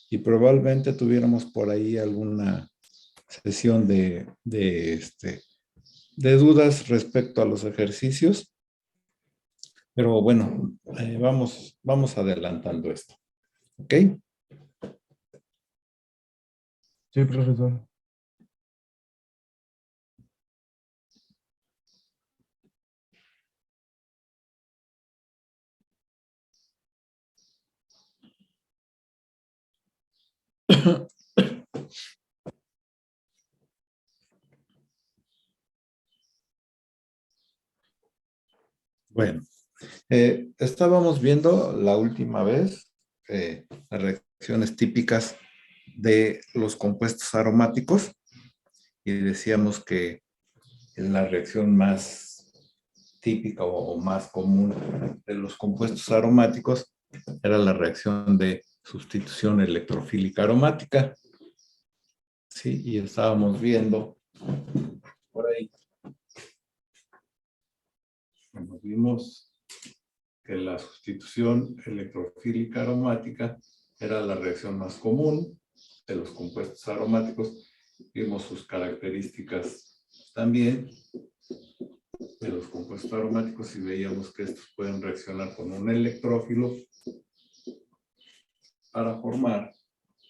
y probablemente tuviéramos por ahí alguna sesión de dudas respecto a los ejercicios, pero bueno, vamos adelantando esto, ¿ok? Sí, profesor. Bueno, estábamos viendo la última vez las reacciones típicas de los compuestos aromáticos y decíamos que la reacción más típica o más común de los compuestos aromáticos era la reacción de sustitución electrofílica aromática. Sí, y estábamos viendo por ahí. Bueno, vimos que la sustitución electrofílica aromática era la reacción más común de los compuestos aromáticos. Vimos sus características también de los compuestos aromáticos y veíamos que estos pueden reaccionar con un electrófilo para formar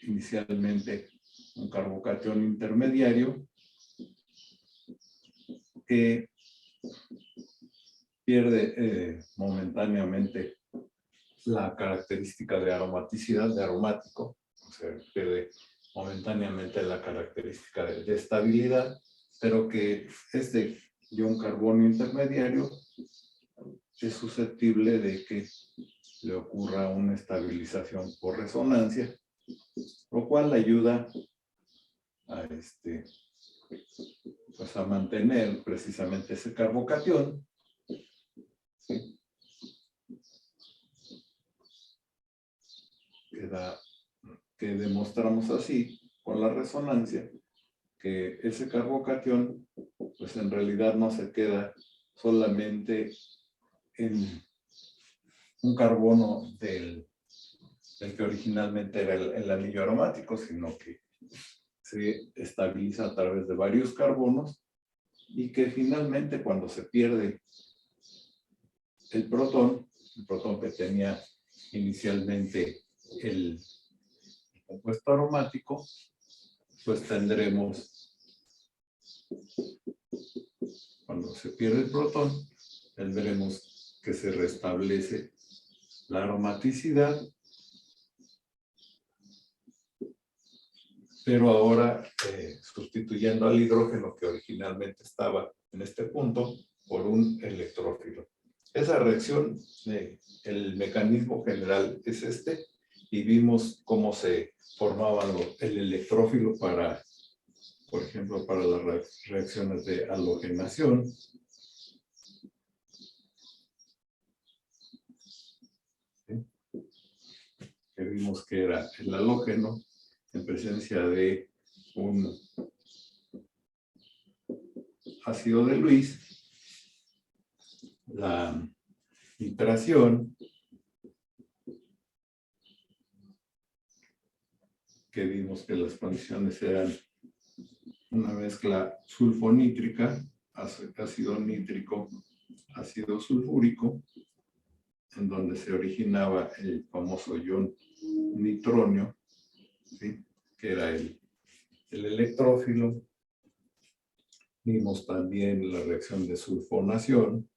inicialmente un carbocatión intermediario que pierde momentáneamente la característica de aromaticidad, de aromático, o sea, pierde momentáneamente la característica de estabilidad, pero que este ion carbonio intermediario es susceptible de que le ocurra una estabilización por resonancia, lo cual ayuda a, pues a mantener precisamente ese carbocatión. ¿Sí? Que demostramos así con la resonancia que ese carbocatión pues en realidad no se queda solamente en un carbono del que originalmente era el anillo aromático, sino que se estabiliza a través de varios carbonos y que finalmente cuando se pierde el protón que tenía inicialmente el compuesto aromático, pues tendremos, cuando se pierde el protón, tendremos que se restablece la aromaticidad, pero ahora sustituyendo al hidrógeno que originalmente estaba en este punto por un electrófilo. Esa reacción, el mecanismo general es este, y vimos cómo se formaba el electrófilo para, por ejemplo, para las reacciones de halogenación. ¿Sí? Que vimos que era el halógeno en presencia de un ácido de Lewis, la nitración, que vimos que las condiciones eran una mezcla sulfonítrica, ácido nítrico, ácido sulfúrico, en donde se originaba el famoso ion nitronio, ¿sí? Que era el electrófilo. Vimos también la reacción de sulfonación,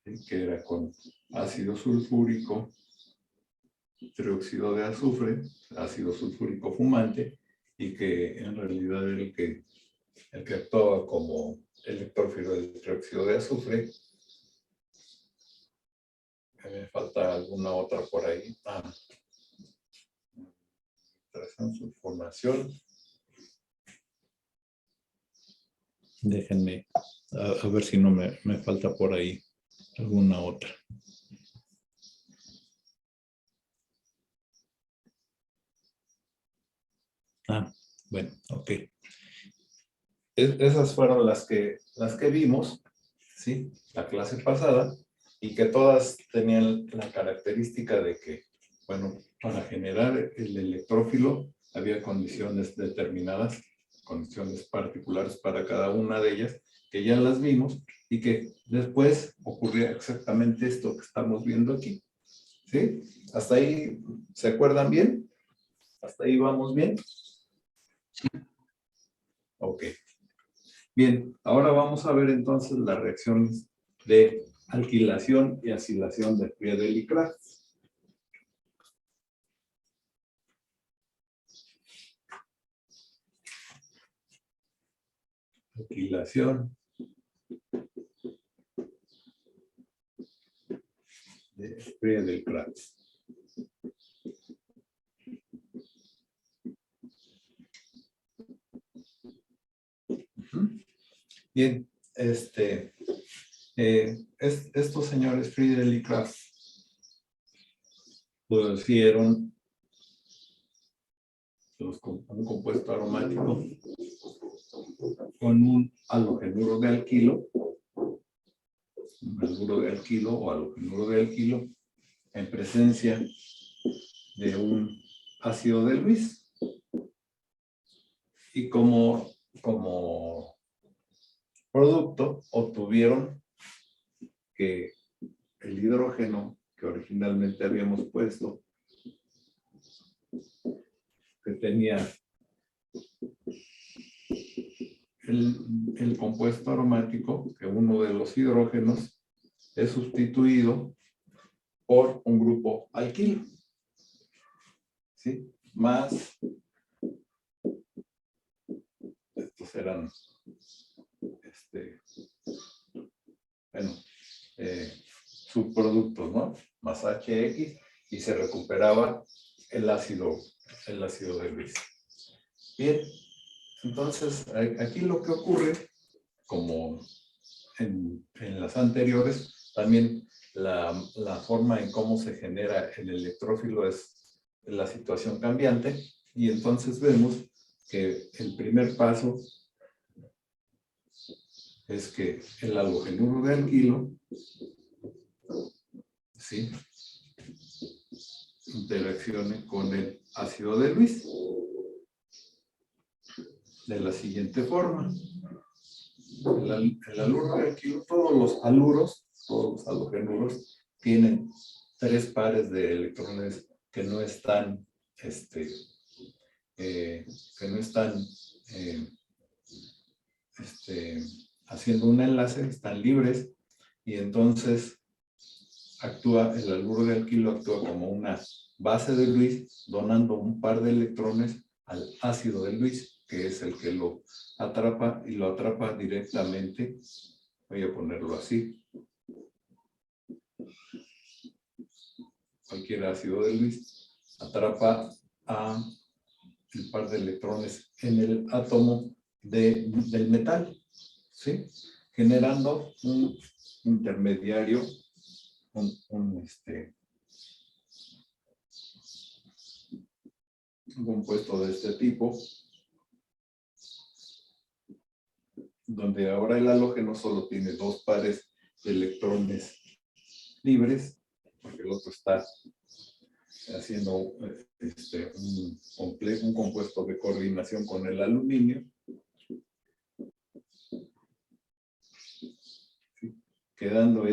¿sí? Que era con ácido sulfúrico, trióxido de azufre, ácido sulfúrico fumante, y que en realidad era el que actuaba como electrófilo del trióxido de azufre. Me falta alguna otra por ahí. Sulfonación. Déjenme a ver si no me falta por ahí alguna otra. Bueno, ok. Esas fueron las que vimos, ¿sí? La clase pasada. y que todas tenían la característica de que, bueno, para generar el electrófilo había condiciones determinadas, condiciones particulares para cada una de ellas, que ya las vimos, y que después ocurría exactamente esto que estamos viendo aquí. ¿Sí? ¿Hasta ahí se acuerdan bien? ¿Hasta ahí vamos bien? Ok. Bien, ahora vamos a ver entonces las reacciones de alquilación y acilación de Friedel y Crafts. Alquilación de Friedel y Crafts. Bien, estos señores Friedel y Crafts producieron un compuesto aromático con un halogenuro de alquilo, un haluro de alquilo o halogenuro de alquilo, en presencia de un ácido de Lewis. Y como producto obtuvieron que el hidrógeno que originalmente habíamos puesto, que tenía el compuesto aromático, que uno de los hidrógenos es sustituido por un grupo alquilo, ¿sí? Más, estos eran, bueno, subproductos, ¿no? Más HX, y se recuperaba el ácido de Lewis. Bien, entonces aquí lo que ocurre, como en las anteriores, también la forma en cómo se genera el electrófilo es la situación cambiante, y entonces vemos que el primer paso es que el halogenuro de alquilo, ¿sí?, interaccione con el ácido de Lewis de la siguiente forma. El haluro de alquilo, todos los halogenuros tienen 3 pares de electrones que no están haciendo un enlace, están libres, y entonces el haluro de alquilo actúa como una base de Lewis, donando un par de electrones al ácido de Lewis, que es el que lo atrapa, y lo atrapa directamente. Voy a ponerlo así. Cualquier ácido de Lewis atrapa a el par de electrones en el átomo del metal, ¿sí?, generando un intermediario, un compuesto de este tipo, donde ahora el halógeno solo tiene 2 pares de electrones libres, porque el otro está haciendo un compuesto de coordinación con el aluminio, ¿sí?, quedando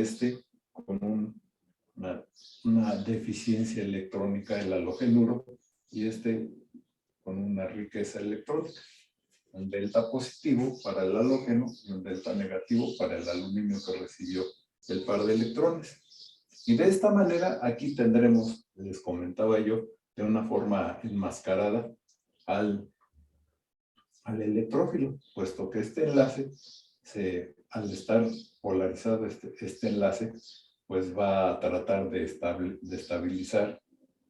con una deficiencia electrónica del halógeno, y con una riqueza electrónica. Un delta positivo para el halógeno y un delta negativo para el aluminio que recibió el par de electrones. Y de esta manera aquí tendremos, les comentaba yo, de una forma enmascarada al electrófilo, puesto que este enlace, al estar polarizado este enlace, pues va a tratar de estabilizar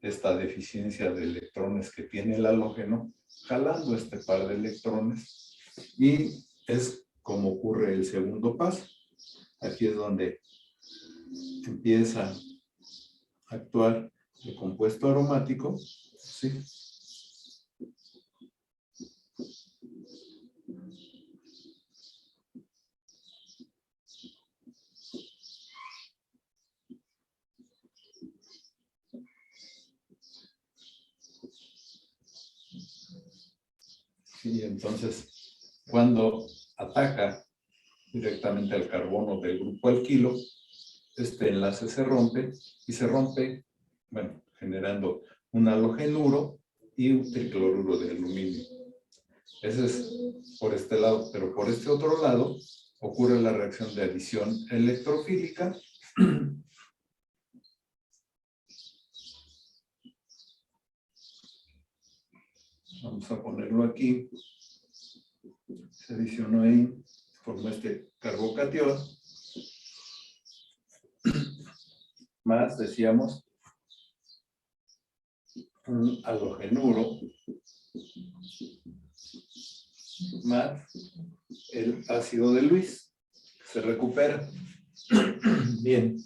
esta deficiencia de electrones que tiene el halógeno, jalando este par de electrones, y es como ocurre el segundo paso. Aquí es donde empieza a actuar el compuesto aromático, ¿sí?, Y entonces, cuando ataca directamente al carbono del grupo alquilo, este enlace se rompe y se rompe, bueno, generando un halogenuro y un tricloruro de aluminio. Ese es por este lado, pero por este otro lado ocurre la reacción de adición electrofílica. Vamos a ponerlo aquí. Se adicionó ahí, formó este carbocatión. Más, decíamos, un halogenuro, más el ácido de Lewis. Se recupera. Bien,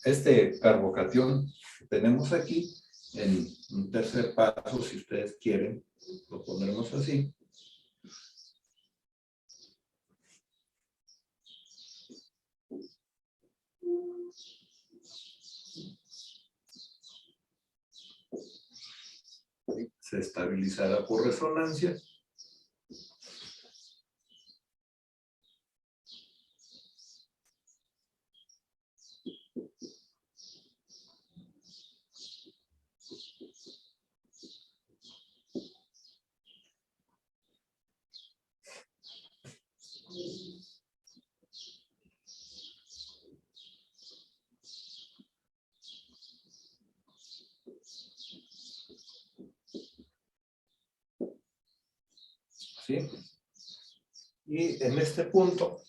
este carbocatión que tenemos aquí, en un tercer paso, si ustedes quieren, lo ponemos así. Se estabilizará por resonancia. ¿Sí? Y en este punto,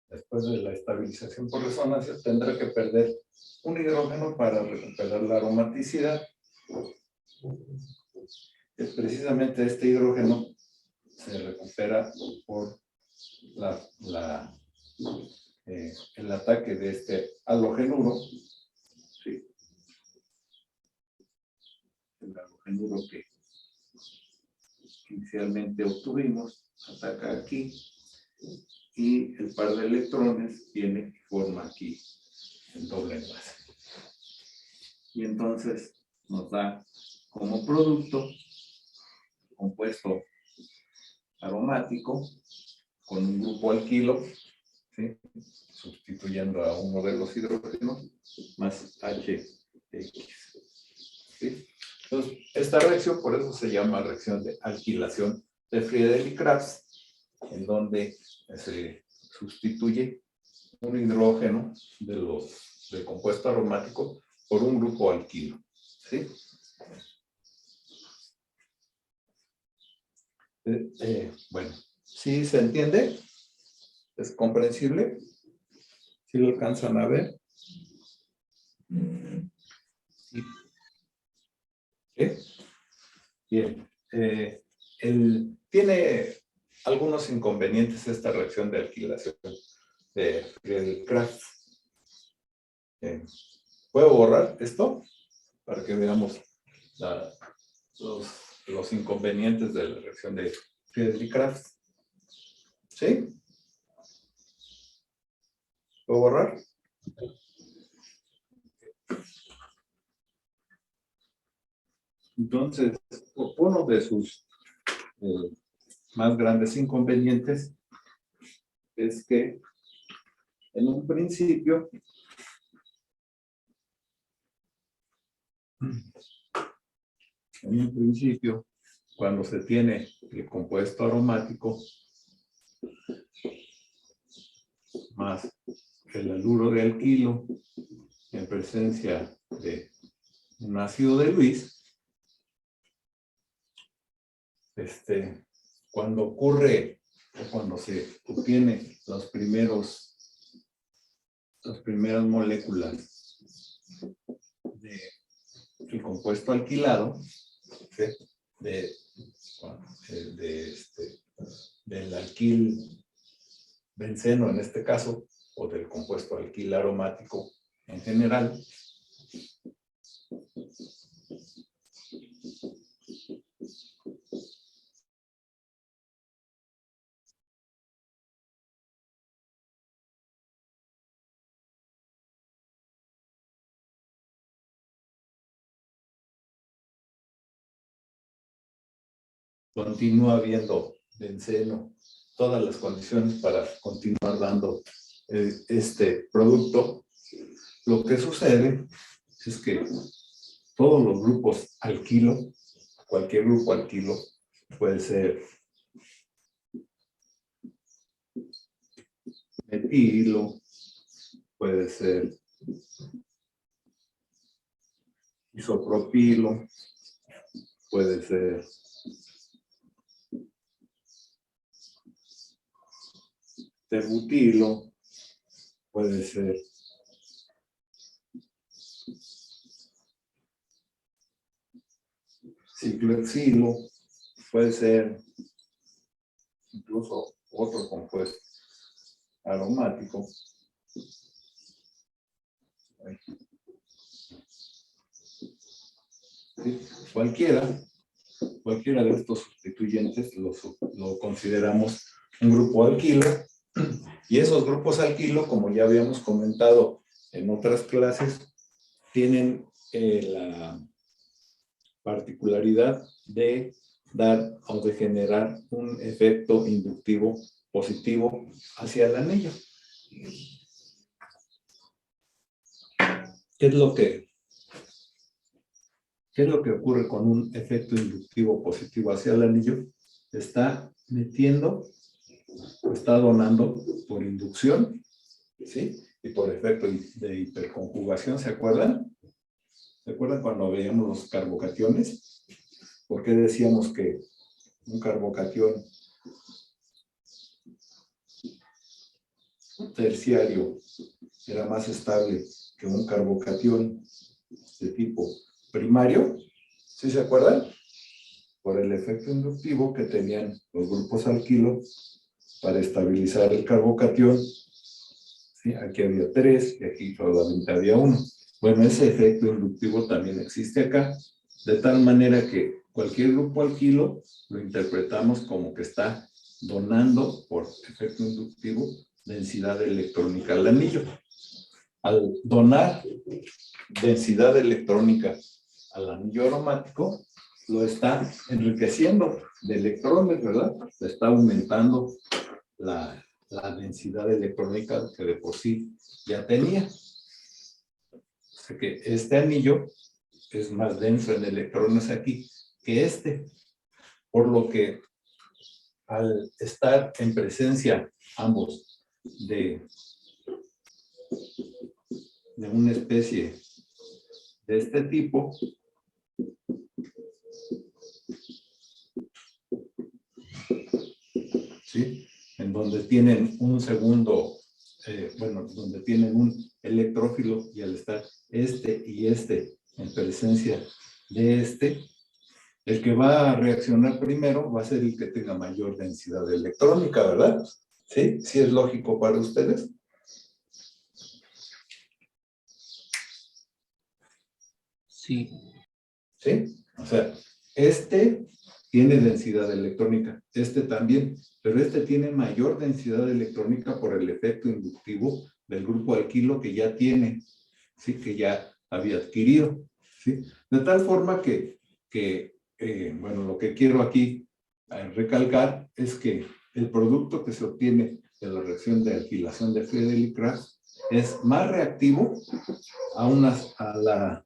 después de la estabilización por resonancia, tendrá que perder un hidrógeno para recuperar la aromaticidad. Es precisamente este hidrógeno se recupera por el ataque de este halogenuro. ¿Sí? El halogenuro que inicialmente obtuvimos ataca aquí y el par de electrones viene y forma aquí el doble enlace. Y entonces nos da como producto compuesto aromático con un grupo alquilo, ¿sí? Sustituyendo a uno de los hidrógenos más HX. ¿Sí? Entonces, esta reacción por eso se llama reacción de alquilación de Friedel-Crafts, en donde se sustituye un hidrógeno del compuesto aromático por un grupo alquilo. ¿Sí? Bueno, ¿sí se entiende? ¿Es comprensible? ¿Sí lo alcanzan a ver? ¿Sí? Bien. Tiene algunos inconvenientes esta reacción de alquilación de Friedel-Crafts. ¿Puedo borrar esto? Para que veamos los inconvenientes de la reacción de Friedel-Crafts. ¿Sí? ¿Puedo borrar? Entonces, uno de sus más grandes inconvenientes es que en un principio cuando se tiene el compuesto aromático más el haluro de alquilo en presencia de un ácido de Lewis, cuando ocurre o cuando se obtiene las primeras moléculas del compuesto alquilado, ¿sí? Del alquil benceno en este caso, o del compuesto alquil aromático en general, continúa habiendo benceno, todas las condiciones para continuar dando este producto, lo que sucede es que todos los grupos alquilo, cualquier grupo alquilo, puede ser metilo, puede ser isopropilo, puede ser terbutilo, puede ser ciclohexilo, puede ser incluso otro compuesto aromático. ¿Sí? Cualquiera de estos sustituyentes lo consideramos un grupo alquilo, y esos grupos alquilo, como ya habíamos comentado en otras clases, tienen la particularidad de dar o de generar un efecto inductivo positivo hacia el anillo. ¿Qué es lo que ocurre con un efecto inductivo positivo hacia el anillo? Está metiendo, está donando por inducción, ¿sí? Y por efecto de hiperconjugación, ¿se acuerdan? ¿Se acuerdan cuando veíamos los carbocationes? ¿Por qué decíamos que un carbocatión terciario era más estable que un carbocatión de tipo primario? ¿Sí se acuerdan? Por el efecto inductivo que tenían los grupos alquilo para estabilizar el carbocatión. ¿Sí? Aquí había 3 y aquí solamente había 1. Bueno, ese efecto inductivo también existe acá, de tal manera que cualquier grupo alquilo lo interpretamos como que está donando por efecto inductivo densidad electrónica al anillo. Al donar densidad electrónica al anillo aromático, lo está enriqueciendo de electrones, ¿verdad? Le está aumentando la densidad electrónica que de por sí ya tenía. O sea que este anillo es más denso en electrones aquí que este, por lo que al estar en presencia ambos de una especie de este tipo, ¿sí? En donde tienen un segundo, donde tienen un electrófilo, y al estar este y este en presencia de este, el que va a reaccionar primero va a ser el que tenga mayor densidad electrónica, ¿verdad? ¿Sí? ¿Sí es lógico para ustedes? Sí. ¿Sí? O sea, este tiene densidad electrónica, este también, pero este tiene mayor densidad electrónica por el efecto inductivo del grupo alquilo que ya tiene, ¿sí? Que ya había adquirido, ¿sí? De tal forma que bueno, lo que quiero aquí recalcar es que el producto que se obtiene de la reacción de alquilación de Friedel-Crafts es más reactivo a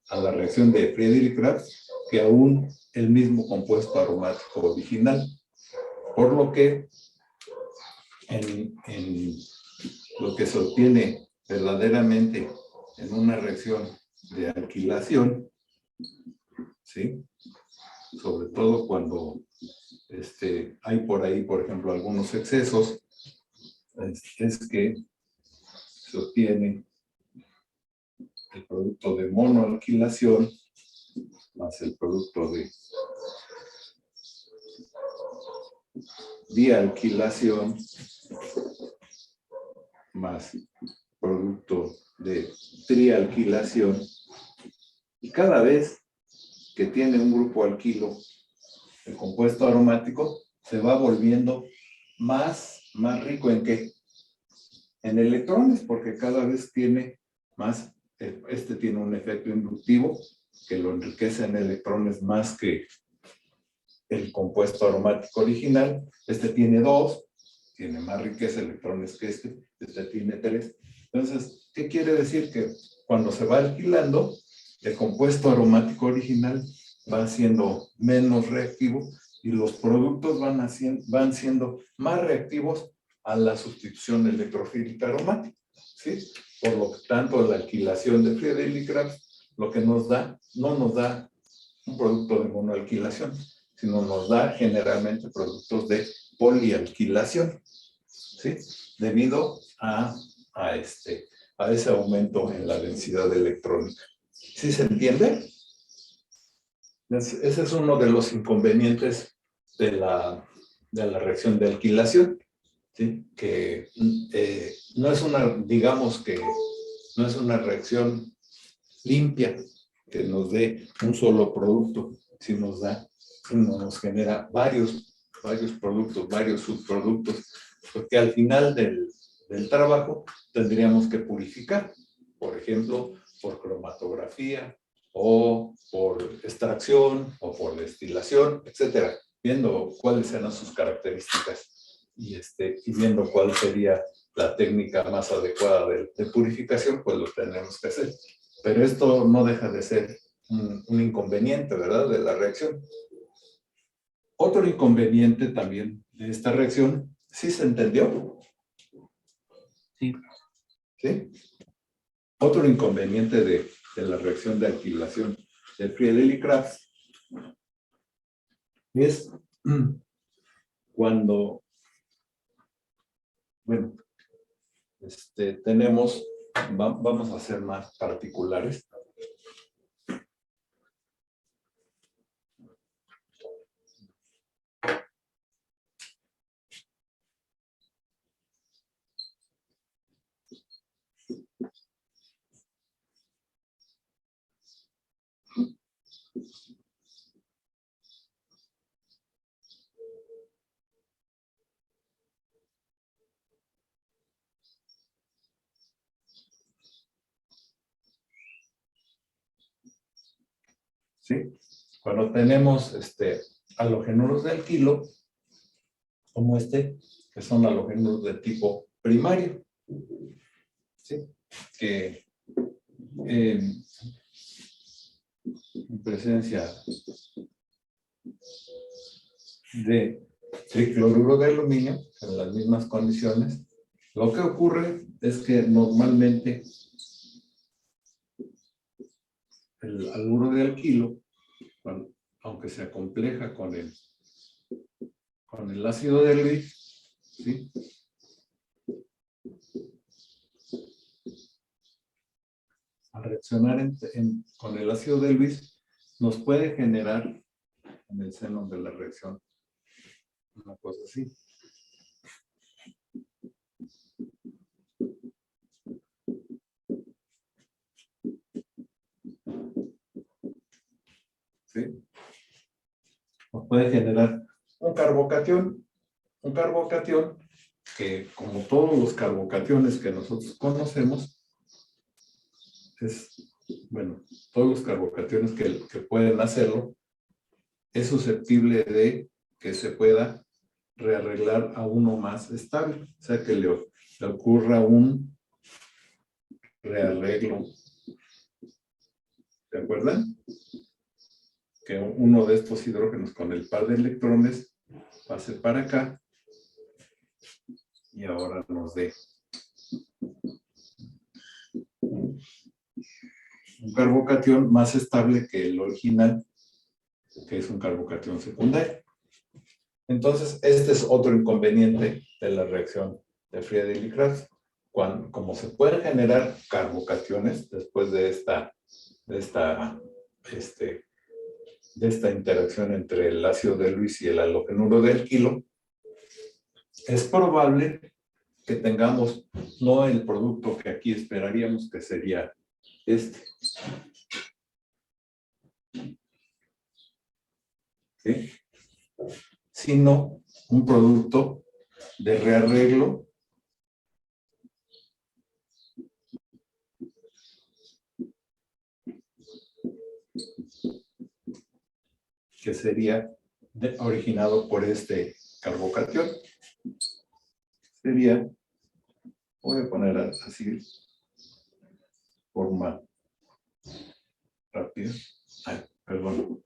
la reacción de Friedel-Crafts que aún el mismo compuesto aromático original. Por lo que en lo que se obtiene verdaderamente en una reacción de alquilación, ¿sí? Sobre todo cuando hay por ahí, por ejemplo, algunos excesos, es que se obtiene el producto de monoalquilación más el producto de dialquilación más producto de trialquilación, y cada vez que tiene un grupo alquilo, el compuesto aromático se va volviendo más rico ¿en qué? En electrones, porque cada vez tiene más, tiene un efecto inductivo que lo enriquece en electrones más que el compuesto aromático original. Este tiene 2, tiene más riqueza de electrones que este tiene 3. Entonces, ¿qué quiere decir? Que cuando se va alquilando, el compuesto aromático original va siendo menos reactivo y los productos van siendo más reactivos a la sustitución electrofílica aromática, ¿sí? Por lo tanto, la alquilación de Friedrich-Crafts lo que nos da, no nos da un producto de monoalquilación, sino nos da generalmente productos de polialquilación, ¿sí? Debido a ese aumento en la densidad electrónica. ¿Sí se entiende? Ese es uno de los inconvenientes de la reacción de alquilación, ¿sí? Que no es digamos que no es una reacción limpia que nos dé un solo producto, sino nos genera varios productos, varios subproductos, porque al final del trabajo tendríamos que purificar, por ejemplo, por cromatografía, o por extracción, o por destilación, etcétera, viendo cuáles eran sus características y viendo cuál sería la técnica más adecuada de purificación, pues lo tenemos que hacer. Pero esto no deja de ser un inconveniente, ¿verdad?, de la reacción. Otro inconveniente también de esta reacción, ¿sí se entendió? Sí. ¿Sí? Otro inconveniente de la reacción de alquilación de Friedrich-Crafts es cuando, bueno, tenemos, vamos a ser más particulares. ¿Sí? Cuando tenemos halogenuros de alquilo, como que son halogenuros de tipo primario, ¿sí? Que en presencia de tricloruro de aluminio, en las mismas condiciones, lo que ocurre es que normalmente el haluro de alquilo, aunque se acompleja con el ácido de Lewis, ¿sí? Al reaccionar con el ácido de Lewis, nos puede generar en el seno de la reacción una cosa así. ¿Sí? Nos puede generar un carbocatión que, como todos los carbocationes que nosotros conocemos, todos los carbocationes que pueden hacerlo, es susceptible de que se pueda rearreglar a uno más estable, o sea que le ocurra un rearreglo. ¿Se acuerdan? Que uno de estos hidrógenos con el par de electrones pase para acá y ahora nos dé un carbocatión más estable que el original, que es un carbocatión secundario. Entonces, este es otro inconveniente de la reacción de Friedrich-Crafts. Como se pueden generar carbocationes después de esta interacción entre el ácido de Lewis y el halogenuro de alquilo, es probable que tengamos no el producto que aquí esperaríamos, que sería ¿sí? Sino un producto de rearreglo que sería originado por este carbocatión. Sería, voy a poner así, forma rápida. Ay, perdón.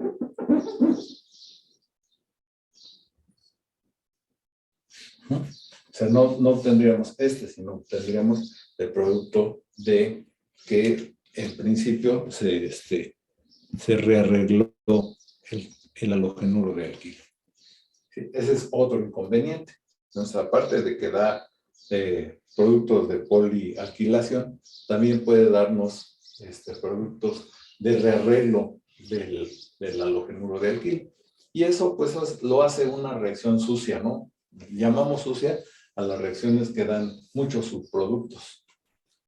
O sea, no tendríamos sino tendríamos el producto de que en principio se rearregló el halogenuro de alquilo. Sí, ese es otro inconveniente. Entonces, aparte de que da productos de polialquilación, también puede darnos productos de rearreglo del halogenuro de alquilo. Y eso pues lo hace una reacción sucia, ¿no? Llamamos sucia a las reacciones que dan muchos subproductos.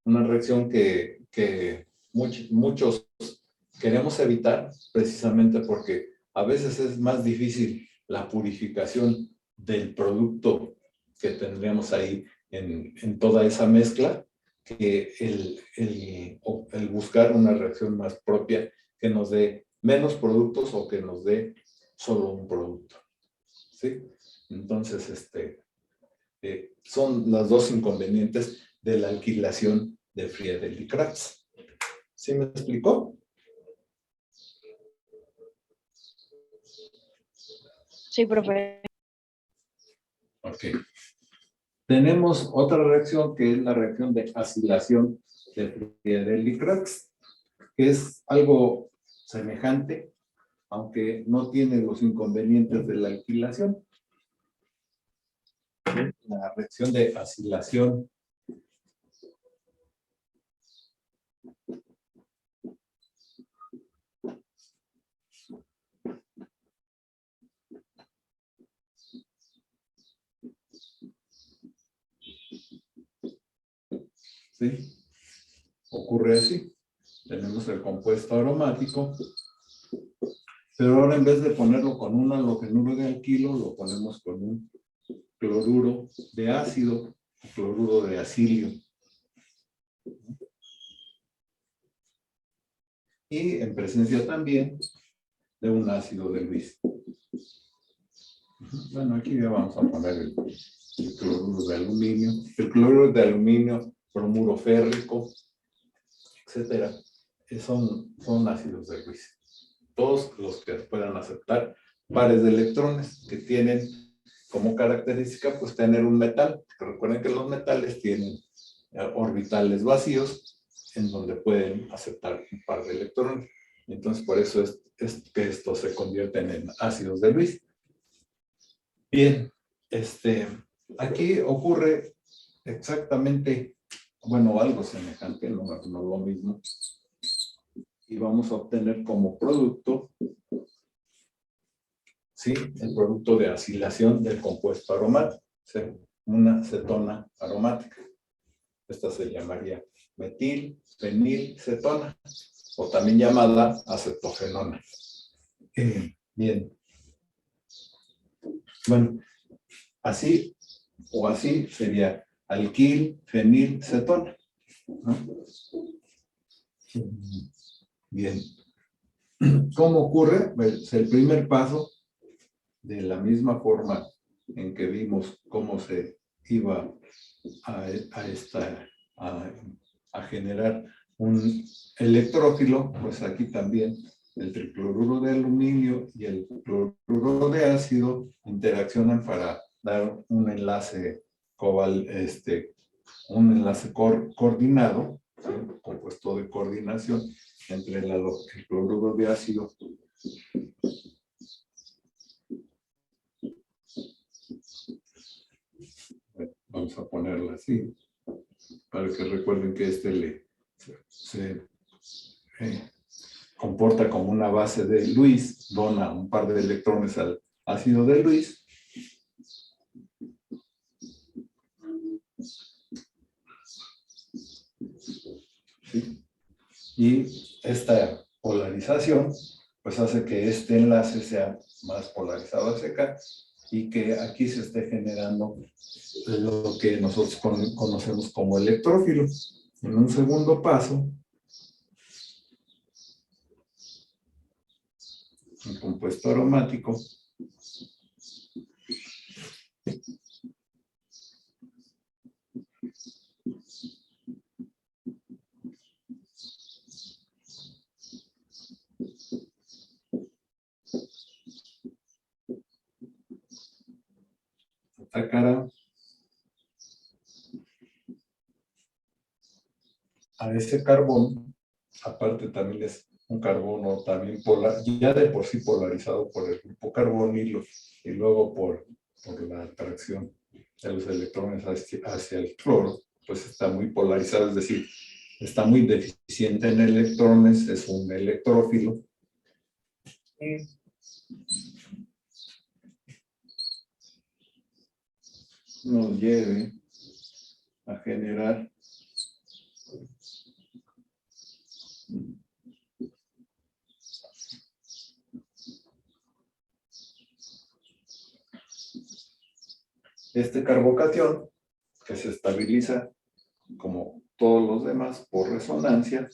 Una reacción que muchos queremos evitar precisamente porque a veces es más difícil la purificación del producto que tendríamos ahí en toda esa mezcla que el buscar una reacción más propia que nos dé menos productos o que nos dé solo un producto. ¿Sí? Entonces, son los dos inconvenientes de la alquilación de Friedel-Crafts. ¿Sí me explicó? Sí, profe. Ok. Tenemos otra reacción que es la reacción de acilación de Friedel-Crafts, que es algo semejante, aunque no tiene los inconvenientes de la alquilación. La reacción de acilación ¿sí? Ocurre así. Tenemos el compuesto aromático, pero ahora en vez de ponerlo con un halogenuro de alquilo, lo ponemos con un cloruro de ácido, cloruro de acilio. Y en presencia también de un ácido de Lewis. Bueno, aquí ya vamos a poner el cloruro de aluminio. El cloruro de aluminio, bromuro férrico, etcétera, son ácidos de Lewis. Todos los que puedan aceptar pares de electrones que tienen como característica pues tener un metal. Recuerden que los metales tienen orbitales vacíos en donde pueden aceptar un par de electrones. Entonces por eso es que estos se convierten en ácidos de Lewis. Bien, aquí ocurre exactamente, bueno, algo semejante, no lo mismo. Y vamos a obtener como producto, ¿sí? El producto de acilación del compuesto aromático, ¿sí? Una cetona aromática. Esta se llamaría metilfenilcetona, o también llamada acetofenona. Bien. Bueno, así o así sería alquilfenilcetona, ¿no? Bien. ¿Cómo ocurre? Pues el primer paso, de la misma forma en que vimos cómo se iba a generar un electrófilo, pues aquí también el tricloruro de aluminio y el cloruro de ácido interaccionan para dar un enlace coordinado, ¿sí? Compuesto de coordinación entre el cloruro de ácido vamos a ponerla así, para que recuerden que se comporta como una base de Lewis, dona un par de electrones al ácido de Lewis. ¿Sí? Y esta polarización pues hace que este enlace sea más polarizado hacia acá y que aquí se esté generando lo que nosotros conocemos como electrófilo. En un segundo paso, el compuesto aromático Esta cara a ese carbón, aparte también es un carbono también polar, ya de por sí polarizado por el grupo carbonilo y luego por la atracción de los electrones hacia el cloro, pues está muy polarizado, es decir, está muy deficiente en electrones, es un electrófilo. Y nos lleve a generar este carbocatión que se estabiliza como todos los demás por resonancia.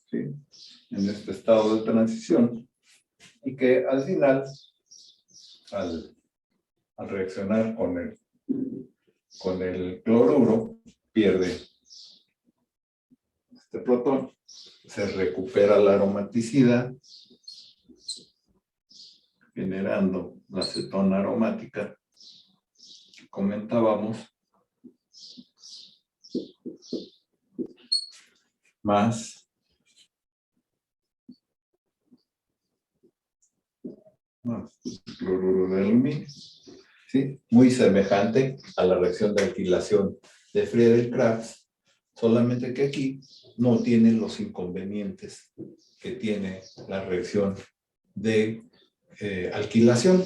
¿Sí? En este estado de transición, y que al final, al reaccionar con el cloruro, pierde este protón, se recupera la aromaticidad, generando la acetona aromática que comentábamos, más cloruro de aluminio, ¿sí? Muy semejante a la reacción de alquilación de Friedel-Crafts, solamente que aquí no tiene los inconvenientes que tiene la reacción de alquilación.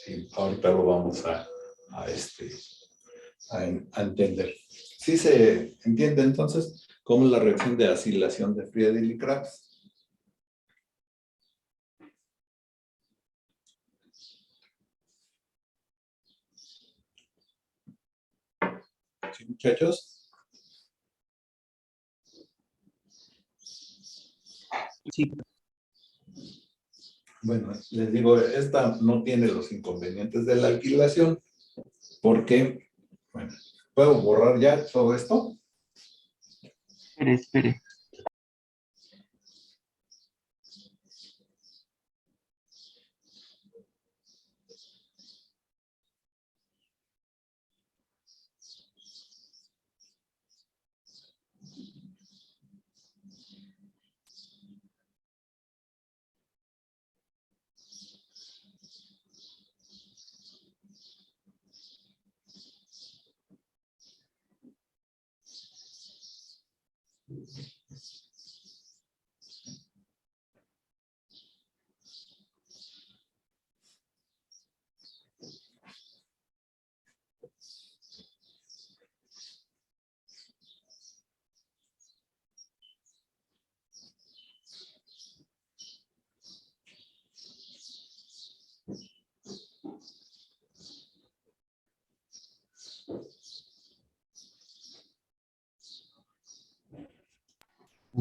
Sí, ahorita lo vamos a entender. ¿Sí se entiende entonces cómo es la reacción de acilación de Friedel y Crafts? ¿Sí, muchachos? Sí. Bueno, les digo, esta no tiene los inconvenientes de la alquilación, porque, bueno, ¿puedo borrar ya todo esto? Espere.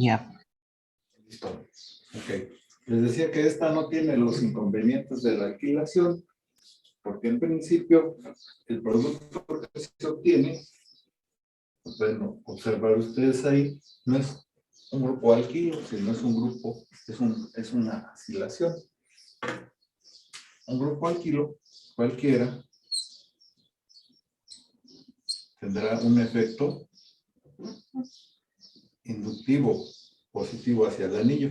Ya. Listo. Ok. Les decía que esta no tiene los inconvenientes de la alquilación, porque en principio el producto que se obtiene, bueno, observar ustedes ahí, no es un grupo alquilo, sino es un grupo, es una acilación. Un grupo alquilo cualquiera tendrá un efecto inductivo positivo hacia el anillo,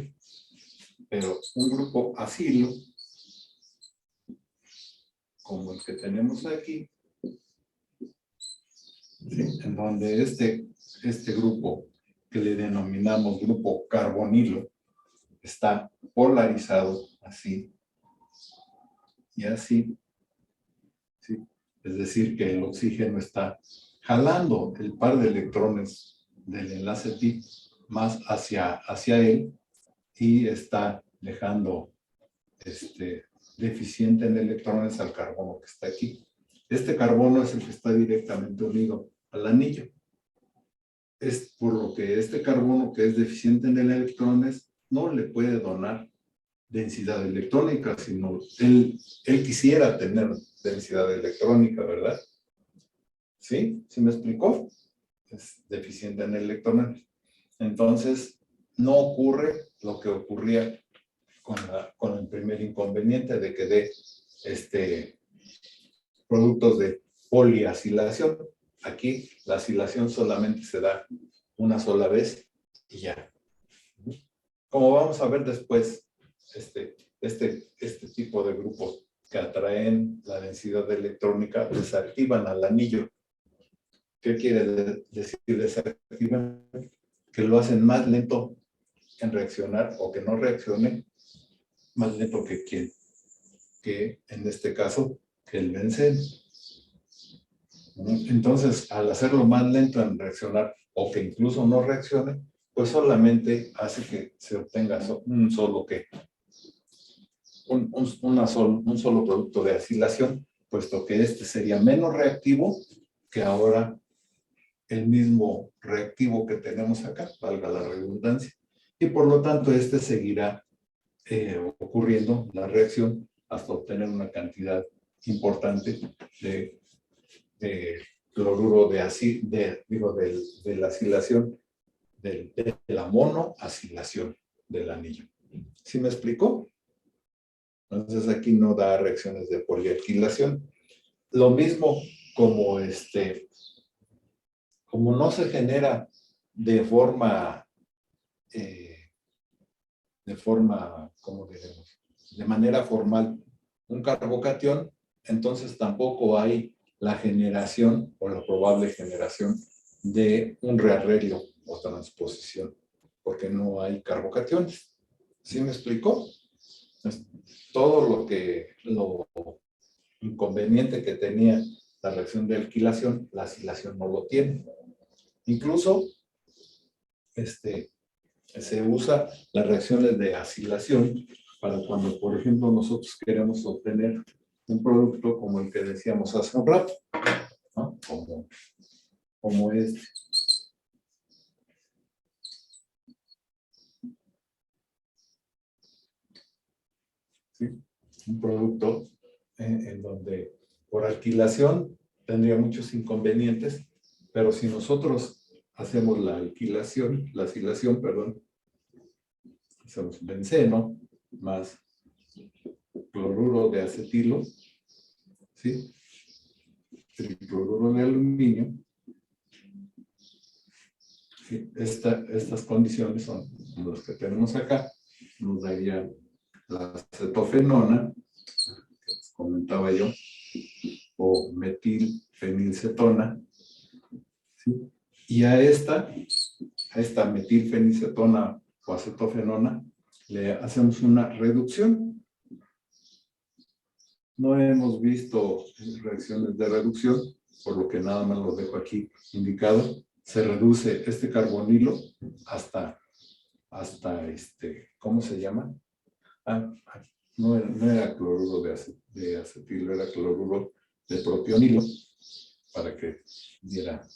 pero un grupo acilo, como el que tenemos aquí, ¿sí? En donde este grupo que le denominamos grupo carbonilo está polarizado así, y así. ¿Sí? Es decir, que el oxígeno está jalando el par de electrones del enlace pi más hacia él y está dejando deficiente en electrones al carbono que está aquí. Este carbono es el que está directamente unido al anillo. Es por lo que este carbono que es deficiente en electrones no le puede donar densidad electrónica, sino él quisiera tener densidad electrónica, ¿verdad? ¿Sí? ¿Sí me explicó? Es deficiente en electrones. Entonces, no ocurre lo que ocurría con el primer inconveniente de que dé productos de poliacilación. Aquí la acilación solamente se da una sola vez y ya. Como vamos a ver después, este tipo de grupos que atraen la densidad electrónica desactivan al anillo. ¿Qué quiere decir desactivan? Que lo hacen más lento en reaccionar o que no reaccione más lento que quién. Que en este caso, que el benceno. Entonces, al hacerlo más lento en reaccionar o que incluso no reaccione, pues solamente hace que se obtenga un solo producto de acilación, puesto que este sería menos reactivo que ahora el mismo reactivo que tenemos acá, valga la redundancia. Y por lo tanto, este seguirá ocurriendo la reacción hasta obtener una cantidad importante de cloruro de la acilación, de la monoacilación del anillo. ¿Sí me explicó? Entonces aquí no da reacciones de polialquilación. Lo mismo como como no se genera de forma, ¿cómo diremos? De manera formal un carbocatión, entonces tampoco hay la generación o la probable generación de un rearreglo o transposición, porque no hay carbocationes. ¿Sí me explicó? Todo lo inconveniente que tenía la reacción de alquilación, la acilación no lo tiene. Incluso se usa las reacciones de acilación para cuando, por ejemplo, nosotros queremos obtener un producto como el que decíamos hace un rato, ¿no? Como este. ¿Sí? Un producto en donde por alquilación tendría muchos inconvenientes, pero si nosotros hacemos la acilación, perdón, hacemos benceno más cloruro de acetilo, ¿sí? Tricloruro de aluminio. ¿Sí? Estas condiciones son las que tenemos acá. Nos daría la acetofenona, que les comentaba yo, o metilfenilcetona, ¿sí? Y a esta metilfenilcetona o acetofenona le hacemos una reducción. No hemos visto reacciones de reducción, por lo que nada más lo dejo aquí indicado. Se reduce este carbonilo hasta ¿cómo se llama? No era cloruro de acetilo, era cloruro de propionilo, para que diera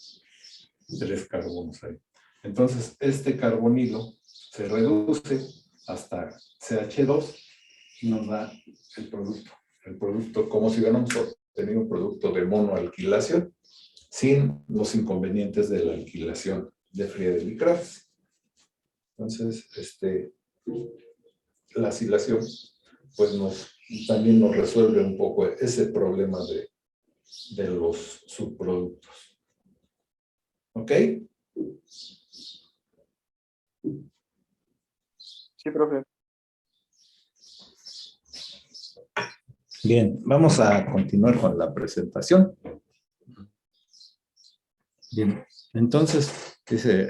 3 carbonos ahí. Entonces, este carbonilo se reduce hasta CH2 y nos da el producto. El producto como si hubiéramos obtenido un producto de monoalquilación sin los inconvenientes de la alquilación de Friedel y Crafts. Entonces, la acilación pues también nos resuelve un poco ese problema de los subproductos. ¿Ok? Sí, profe. Bien, vamos a continuar con la presentación. Bien, entonces, dice,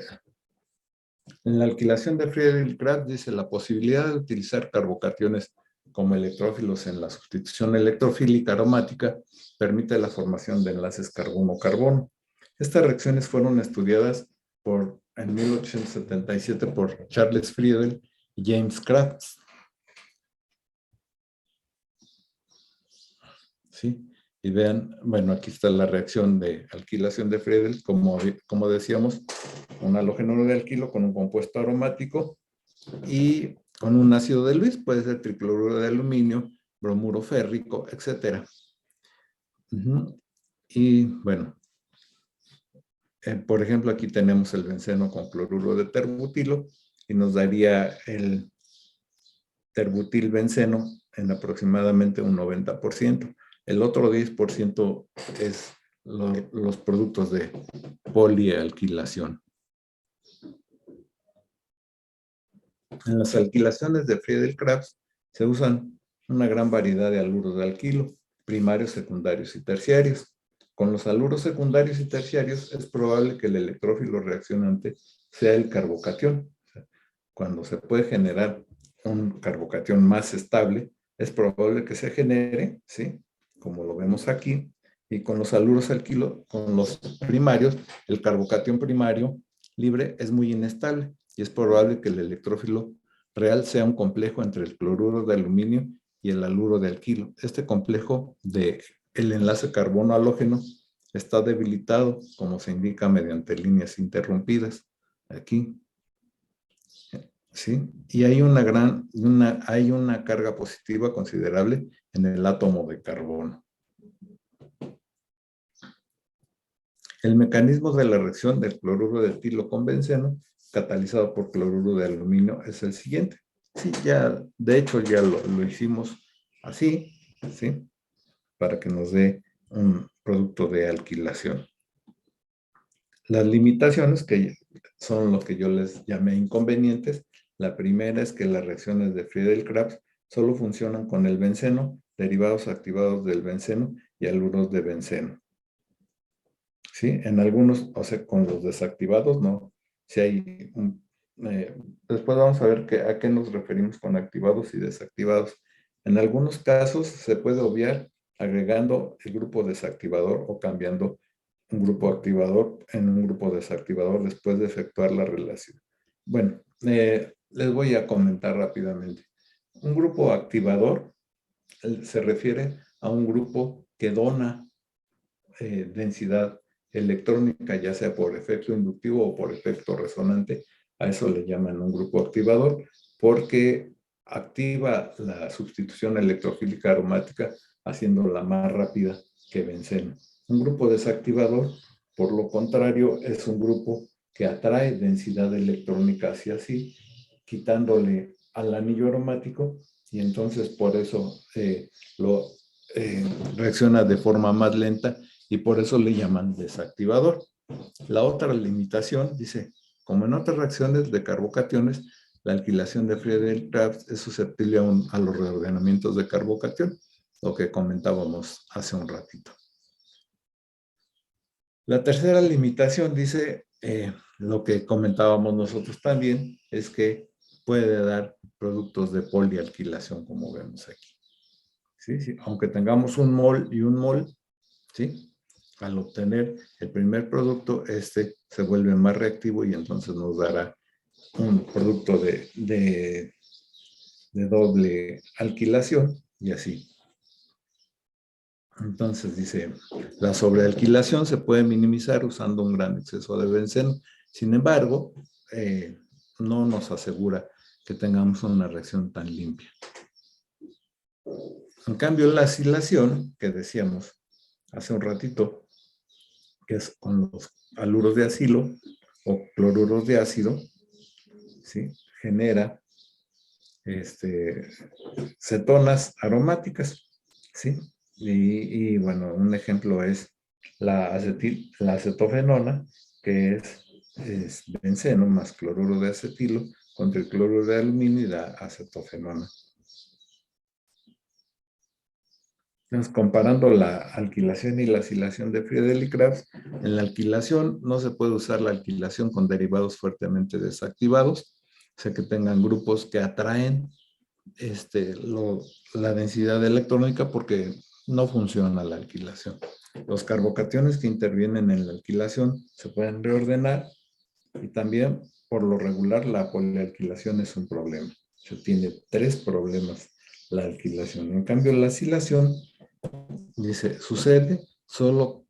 en la alquilación de Friedel-Crafts dice la posibilidad de utilizar carbocationes como electrófilos en la sustitución electrofílica aromática, permite la formación de enlaces carbono-carbono. Estas reacciones fueron estudiadas en 1877 por Charles Friedel y James Kratz. ¿Sí? Y vean, bueno, aquí está la reacción de alquilación de Friedel, como decíamos, un halógeno de alquilo con un compuesto aromático y con un ácido de Lewis, puede ser tricloruro de aluminio, bromuro férrico, etc. Y bueno, por ejemplo, aquí tenemos el benceno con cloruro de terbutilo y nos daría el terbutilbenceno en aproximadamente un 90%. El otro 10% es los productos de polialquilación. En las alquilaciones de Friedel-Crafts se usan una gran variedad de haluros de alquilo, primarios, secundarios y terciarios. Con los haluros secundarios y terciarios es probable que el electrófilo reaccionante sea el carbocatión. Cuando se puede generar un carbocatión más estable, es probable que se genere, ¿sí? Como lo vemos aquí, y con los haluros alquilo, con los primarios, el carbocatión primario libre es muy inestable y es probable que el electrófilo real sea un complejo entre el cloruro de aluminio y el haluro de alquilo. Este complejo del enlace carbono halógeno está debilitado, como se indica mediante líneas interrumpidas. Aquí. ¿Sí? Y hay hay una carga positiva considerable en el átomo de carbono. El mecanismo de la reacción del cloruro de etilo con benceno, catalizado por cloruro de aluminio, es el siguiente. Sí, de hecho ya lo hicimos así, ¿sí? Para que nos dé un producto de alquilación. Las limitaciones, que son lo que yo les llamé inconvenientes, la primera es que las reacciones de Friedel-Crafts solo funcionan con el benceno, derivados activados del benceno y haluros de benceno. ¿Sí? En algunos, o sea, con los desactivados, no. Si hay después vamos a ver a qué nos referimos con activados y desactivados. En algunos casos se puede obviar agregando el grupo desactivador o cambiando un grupo activador en un grupo desactivador después de efectuar la relación. Bueno, les voy a comentar rápidamente. Un grupo activador se refiere a un grupo que dona densidad electrónica, ya sea por efecto inductivo o por efecto resonante. A eso le llaman un grupo activador, porque activa la sustitución electrofílica aromática haciéndola más rápida que benceno. Un grupo desactivador, por lo contrario, es un grupo que atrae densidad electrónica hacia sí, quitándole al anillo aromático, y entonces por eso reacciona de forma más lenta y por eso le llaman desactivador. La otra limitación dice, como en otras reacciones de carbocationes, la alquilación de Friedel-Crafts es susceptible a los reordenamientos de carbocatión, lo que comentábamos hace un ratito. La tercera limitación dice, lo que comentábamos nosotros también, es que puede dar productos de polialquilación, como vemos aquí. ¿Sí? Sí. Aunque tengamos un mol y un mol, ¿sí? Al obtener el primer producto, este se vuelve más reactivo y entonces nos dará un producto de doble alquilación y así. Entonces dice, la sobrealquilación se puede minimizar usando un gran exceso de benceno. Sin embargo, no nos asegura que tengamos una reacción tan limpia. En cambio, la acilación, que decíamos hace un ratito, que es con los haluros de acilo o cloruros de ácido, ¿sí? Genera cetonas aromáticas, ¿sí? Y bueno, un ejemplo es la acetofenona, que es benceno más cloruro de acetilo contra el cloruro de aluminio y da acetofenona. Entonces, comparando la alquilación y la acilación de Friedel y Crafts, en la alquilación no se puede usar la alquilación con derivados fuertemente desactivados, o sea que tengan grupos que atraen la densidad electrónica porque no funciona la alquilación. Los carbocationes que intervienen en la alquilación se pueden reordenar y también, por lo regular, la polialquilación es un problema. Se tiene 3 problemas la alquilación. En cambio, la acilación, dice, sucede solo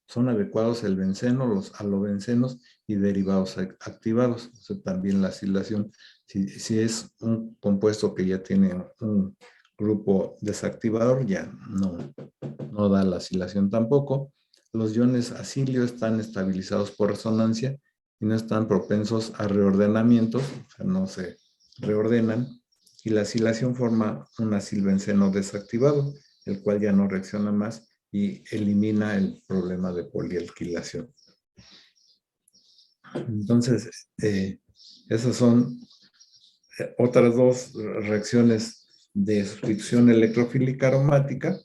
son adecuados el benceno, los halobencenos y derivados activados. O sea, también la acilación, si es un compuesto que ya tiene un grupo desactivador, ya no da la acilación tampoco. Los iones acilio están estabilizados por resonancia y no están propensos a reordenamientos, o sea, no se reordenan. Y la acilación forma un acilbenceno desactivado, el cual ya no reacciona más y elimina el problema de polialquilación. Entonces, esas son otras 2 reacciones de sustitución electrofílica aromática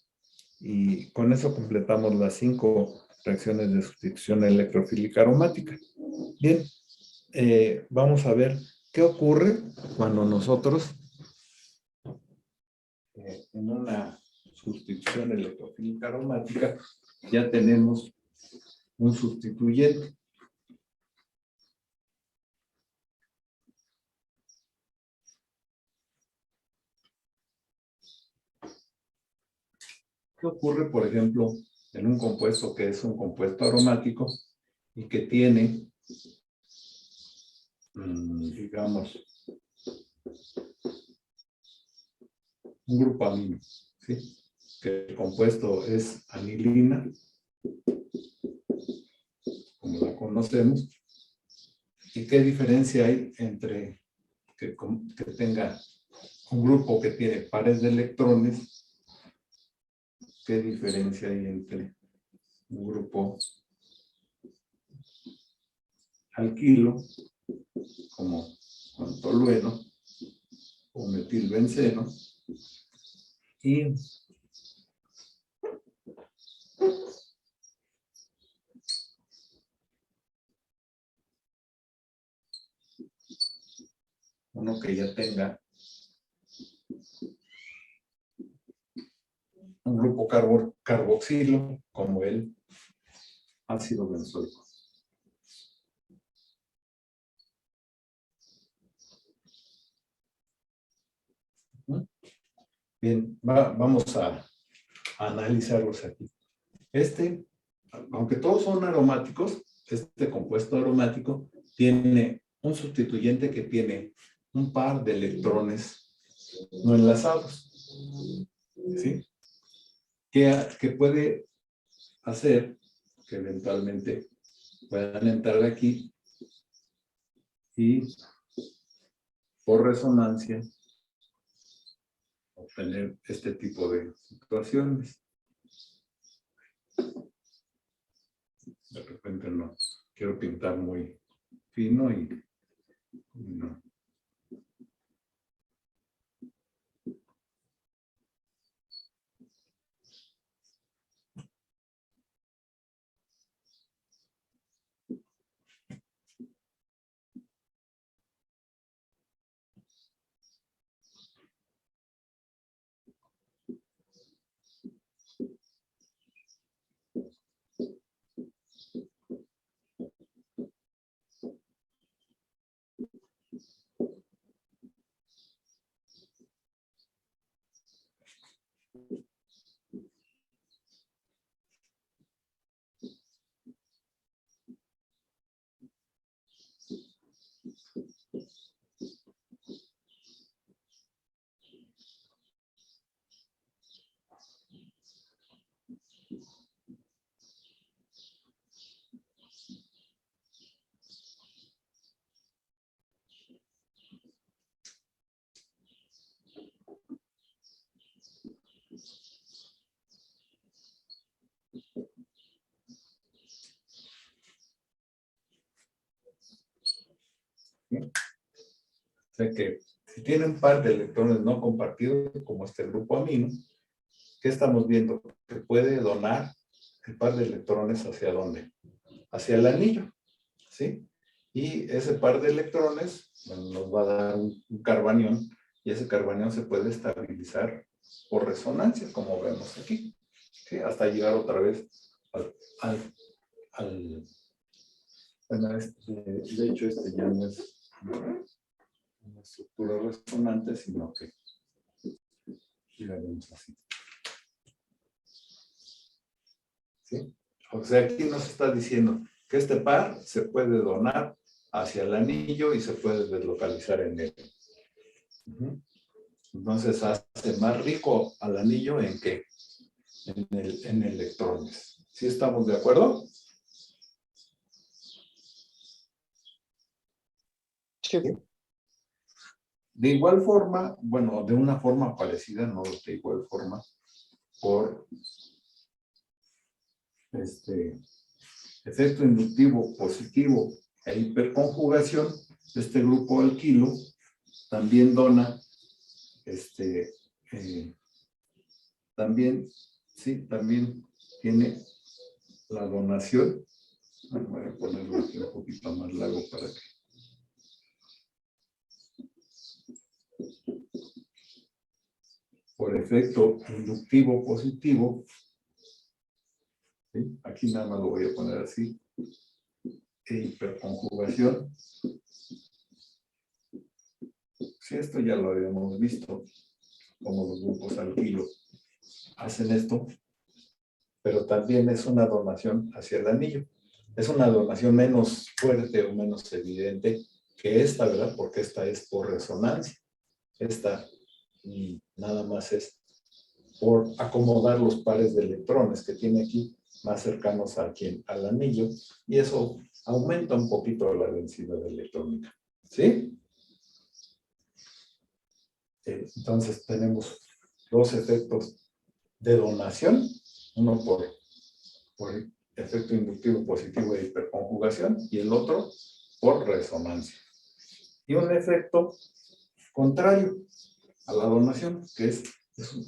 y con eso completamos las 5 reacciones de sustitución electrofílica aromática. Bien, vamos a ver qué ocurre cuando nosotros en una sustitución electrofílica aromática ya tenemos un sustituyente. ¿Qué ocurre, por ejemplo, en un compuesto que es un compuesto aromático y que tiene, digamos, un grupo amino, ¿sí? Que el compuesto es anilina, como la conocemos, y qué diferencia hay entre que tenga un grupo que tiene pares de electrones, qué diferencia hay entre un grupo alquilo, como con tolueno o metilbenceno, y uno que ya tenga un grupo carboxilo, como el ácido benzoico. Bien, vamos a analizarlos aquí. Aunque todos son aromáticos, este compuesto aromático tiene un sustituyente que tiene un par de electrones no enlazados, ¿sí? Que puede hacer que eventualmente puedan entrar aquí y por resonancia obtener este tipo de situaciones. De repente no quiero pintar muy fino y no. O sea que si tiene un par de electrones no compartidos, como este grupo amino, ¿qué estamos viendo? Que puede donar el par de electrones hacia dónde? Hacia el anillo, ¿sí? Y ese par de electrones bueno, nos va a dar un carbanión, y ese carbanión se puede estabilizar por resonancia, como vemos aquí, ¿sí? Hasta llegar otra vez al bueno, de hecho, este ya no es una estructura resonante, sino que la vemos así. ¿Sí? O sea, aquí nos está diciendo que este par se puede donar hacia el anillo y se puede deslocalizar en él. Entonces hace más rico al anillo en qué? En electrones. ¿Sí estamos de acuerdo? Sí. De igual forma, bueno, de una forma parecida, no de igual forma, por efecto inductivo positivo e hiperconjugación, este grupo alquilo también dona, también tiene la donación. Voy a ponerlo aquí un poquito más largo para que. Por efecto inductivo positivo, ¿sí? Aquí nada más lo voy a poner así, e hiperconjugación. Sí, esto ya lo habíamos visto, como los grupos alquilo hacen esto, pero también es una donación hacia el anillo. Es una donación menos fuerte o menos evidente que esta, ¿verdad? Porque esta es por resonancia. Esta nada más es por acomodar los pares de electrones que tiene aquí más cercanos al anillo, y eso aumenta un poquito la densidad electrónica. ¿Sí? Entonces tenemos dos efectos de donación, uno por efecto inductivo positivo de hiperconjugación y el otro por resonancia. Y un efecto contrario a la donación, que es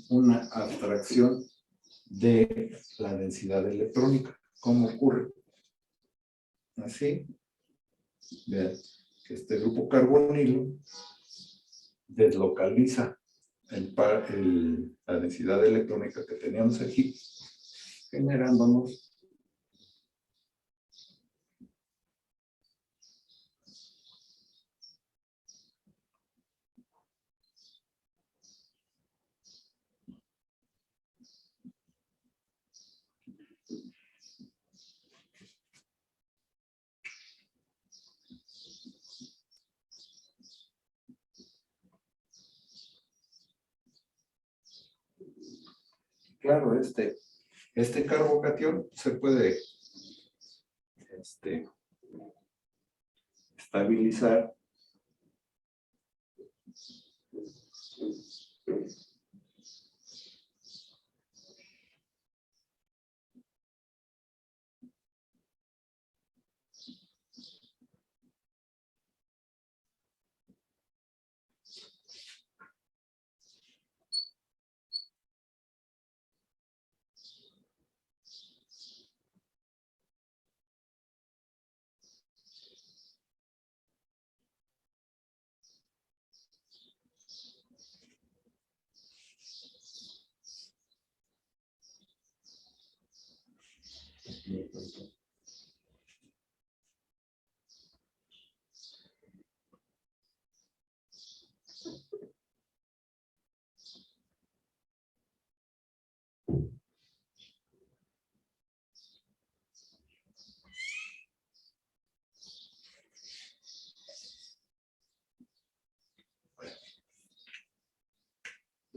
una abstracción de la densidad electrónica. ¿Cómo ocurre? Así, vean que este grupo carbonilo deslocaliza la densidad electrónica que teníamos aquí, generándonos claro, este carbocatión se puede estabilizar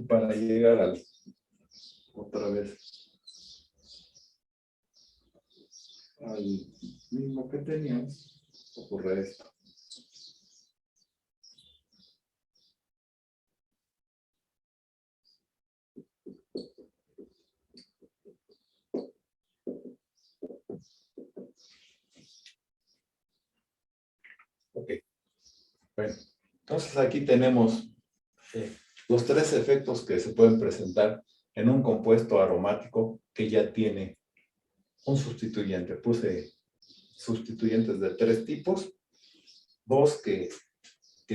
para llegar otra vez al mismo que teníamos. Ocurre esto. Ok. Bueno, entonces aquí tenemos los tres efectos que se pueden presentar en un compuesto aromático que ya tiene un sustituyente. Puse sustituyentes de tres tipos. dos que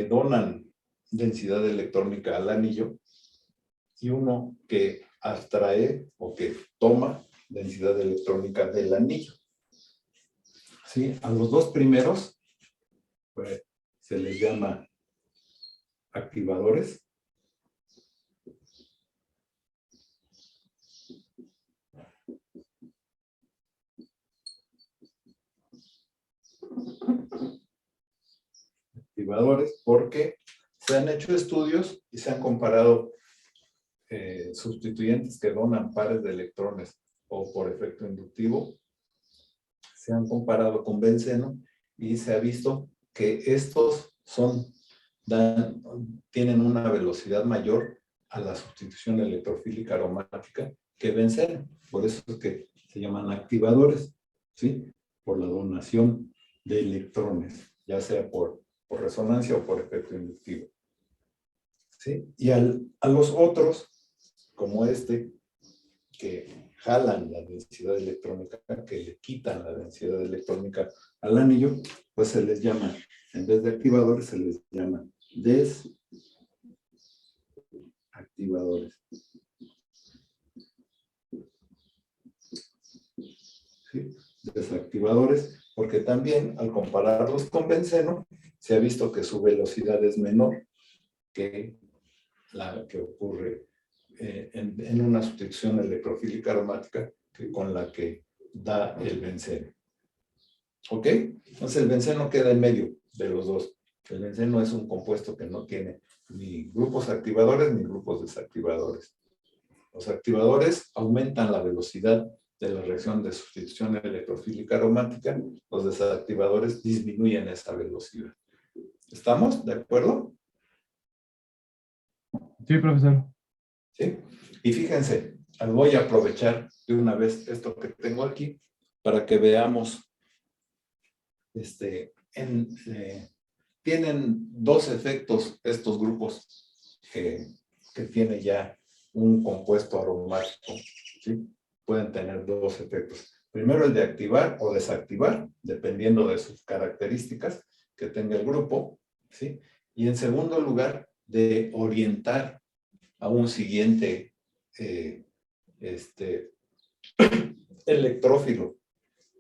donan densidad electrónica al anillo y uno que abstrae o que toma densidad electrónica del anillo. ¿Sí? A los dos primeros pues, se les llama activadores. Activadores porque se han hecho estudios y se han comparado sustituyentes que donan pares de electrones o por efecto inductivo. Se han comparado con benceno y se ha visto que estos tienen una velocidad mayor a la sustitución electrofílica aromática que benceno. Por eso es que se llaman activadores, ¿sí? Por la donación de electrones, ya sea por resonancia o por efecto inductivo. ¿Sí? Y a los otros, como este, que jalan la densidad electrónica, que le quitan la densidad electrónica al anillo, pues se les llama, en vez de activadores, se les llama desactivadores. ¿Sí? Desactivadores, porque también al compararlos con benceno, se ha visto que su velocidad es menor que la que ocurre en una sustitución electrofílica aromática con la que da el benceno. ¿Ok? Entonces el benceno queda en medio de los dos. El benceno es un compuesto que no tiene ni grupos activadores ni grupos desactivadores. Los activadores aumentan la velocidad de la reacción de sustitución electrofílica aromática. Los desactivadores disminuyen esa velocidad. ¿Estamos de acuerdo? Sí, profesor. ¿Sí? Y fíjense, voy a aprovechar de una vez esto que tengo aquí para que veamos. Tienen dos efectos estos grupos que tiene ya un compuesto aromático. ¿Sí? Pueden tener dos efectos. Primero el de activar o desactivar, dependiendo de sus características que tenga el grupo. ¿Sí? Y en segundo lugar, de orientar a un siguiente electrófilo.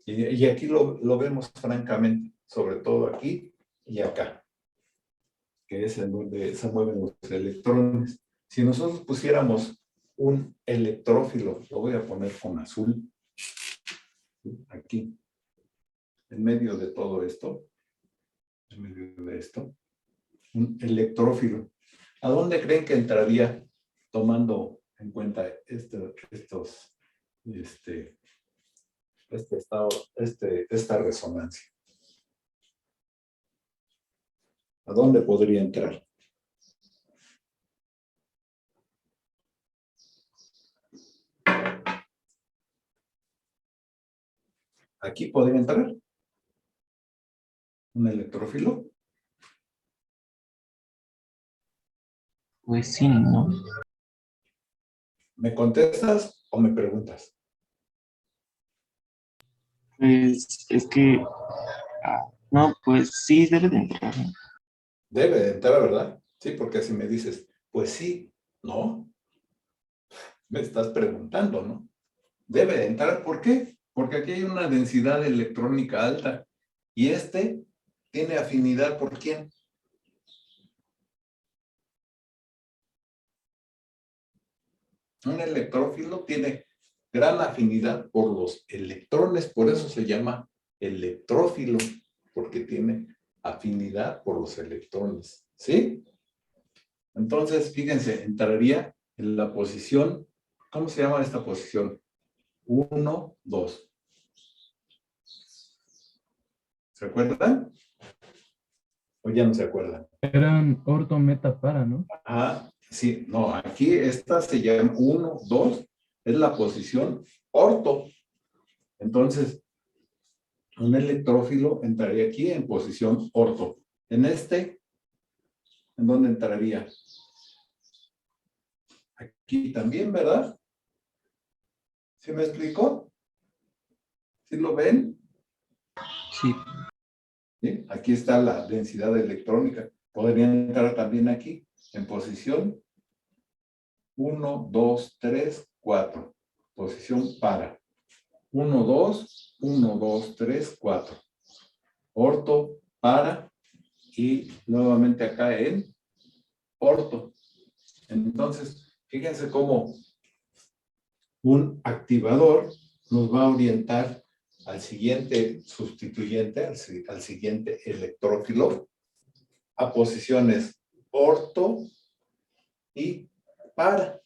Y aquí lo vemos francamente, sobre todo aquí y acá, que es en donde se mueven los electrones. Si nosotros pusiéramos un electrófilo, lo voy a poner con azul, aquí, en medio de todo esto, en medio de esto, un electrófilo. ¿A dónde creen que entraría tomando en cuenta esta resonancia? ¿A dónde podría entrar? ¿Aquí podría entrar un electrófilo? Pues sí, ¿no? ¿Me contestas o me preguntas? Pues es que, no, pues sí debe de entrar, ¿no? Debe de entrar, ¿verdad? Sí, porque si me dices, pues sí, no, me estás preguntando, ¿no? Debe de entrar, ¿por qué? Porque aquí hay una densidad electrónica alta y tiene afinidad ¿por quién? Un electrófilo tiene gran afinidad por los electrones, por eso se llama electrófilo, porque tiene afinidad por los electrones, ¿sí? Entonces, fíjense, entraría en la posición, ¿cómo se llama esta posición? 1, 2. ¿Se acuerdan? ¿O ya no se acuerdan? Eran orto, meta, para, ¿no? Sí, no, aquí esta se llama 1, 2, es la posición orto. Entonces, un electrófilo entraría aquí en posición orto. ¿En dónde entraría? Aquí también, ¿verdad? ¿Sí me explico? ¿Sí lo ven? Sí. ¿Sí? Aquí está la densidad electrónica. Podrían entrar también aquí, en posición 1, 2, 3, 4. Posición para. 1, 2, 1, 2, 3, 4. Orto, para, y nuevamente acá en orto. Entonces, fíjense cómo un activador nos va a orientar al siguiente sustituyente, al siguiente electrófilo, a posiciones orto y para,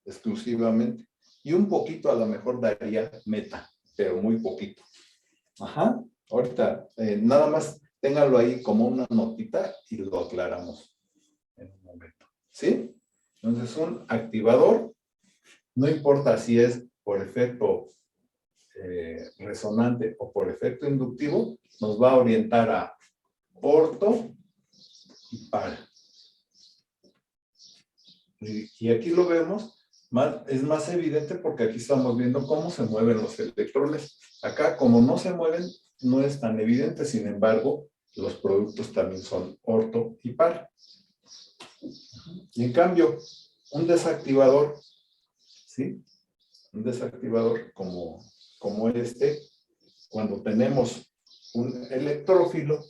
exclusivamente. Y un poquito a lo mejor daría meta, pero muy poquito. Ajá. Ahorita, nada más ténganlo ahí como una notita y lo aclaramos en un momento. ¿Sí? Entonces, un activador, no importa si es por efecto resonante o por efecto inductivo, nos va a orientar a orto y para. Y aquí lo vemos, es más evidente porque aquí estamos viendo cómo se mueven los electrones. Acá, como no se mueven, no es tan evidente, sin embargo, los productos también son orto y par. Y en cambio, un desactivador, ¿sí? Un desactivador como este, cuando tenemos un electrófilo,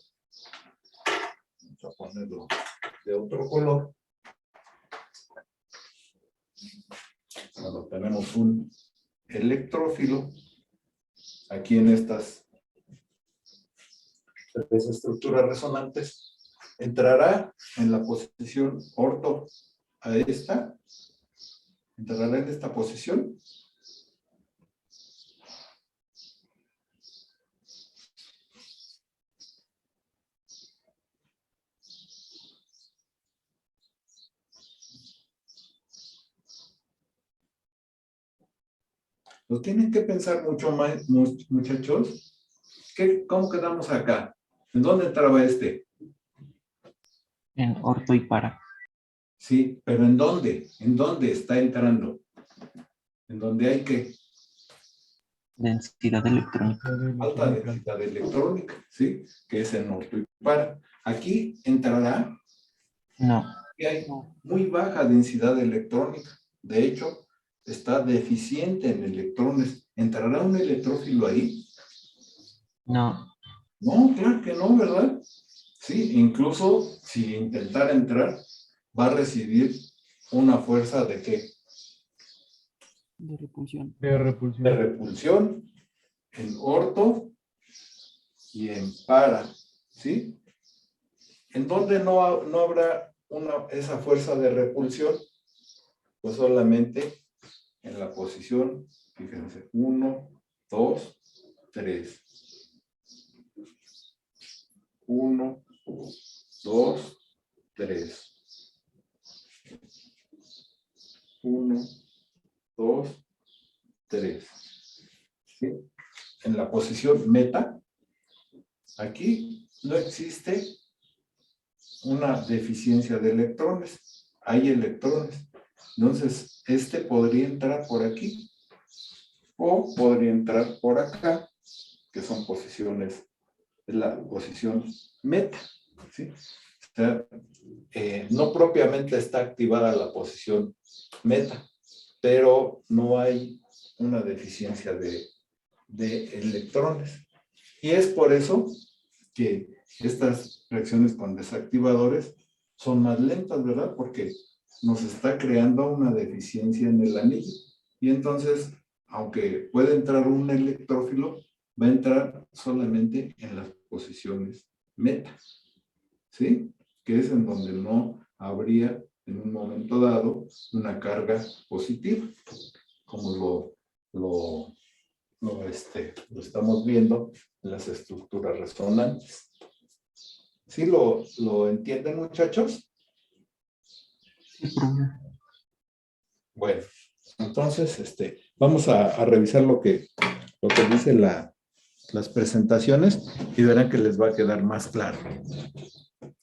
vamos a ponerlo de otro color, cuando tenemos un electrófilo, aquí en estas tres estructuras resonantes, entrará en la posición orto a esta, entrará en esta posición. Lo tienen que pensar mucho más, muchachos. ¿Cómo quedamos acá? ¿En dónde entraba este? En orto y para. Sí, pero ¿en dónde? ¿En dónde está entrando? ¿En dónde hay que? Densidad electrónica. Alta densidad electrónica, ¿sí? Que es en orto y para. Aquí entrará No. y hay muy baja densidad electrónica. De hecho, está deficiente en electrones. ¿Entrará un electrófilo ahí? No. No, claro que no, ¿verdad? Sí, incluso si intentara entrar, va a recibir una fuerza de ¿qué? De repulsión. De De repulsión. repulsión en orto y en para, ¿sí? ¿En dónde no habrá esa fuerza de repulsión? Pues solamente en la posición, fíjense, 1, 2, 3. 1, 2, 3. 1, 2, 3. ¿Sí? En la posición meta, aquí no existe una deficiencia de electrones. Hay electrones. Entonces, este podría entrar por aquí o podría entrar por acá, que son posiciones, es la posición meta. ¿Sí? O sea, no propiamente está activada la posición meta, pero no hay una deficiencia de electrones. Y es por eso que estas reacciones con desactivadores son más lentas, ¿verdad? Porque nos está creando una deficiencia en el anillo. Y entonces, aunque puede entrar un electrófilo, va a entrar solamente en las posiciones meta, ¿sí? Que es en donde no habría en un momento dado una carga positiva, como lo estamos viendo en las estructuras resonantes. ¿Sí lo entienden, muchachos? Sí, profe. Bueno, entonces vamos a revisar lo que dice las presentaciones y verán que les va a quedar más claro.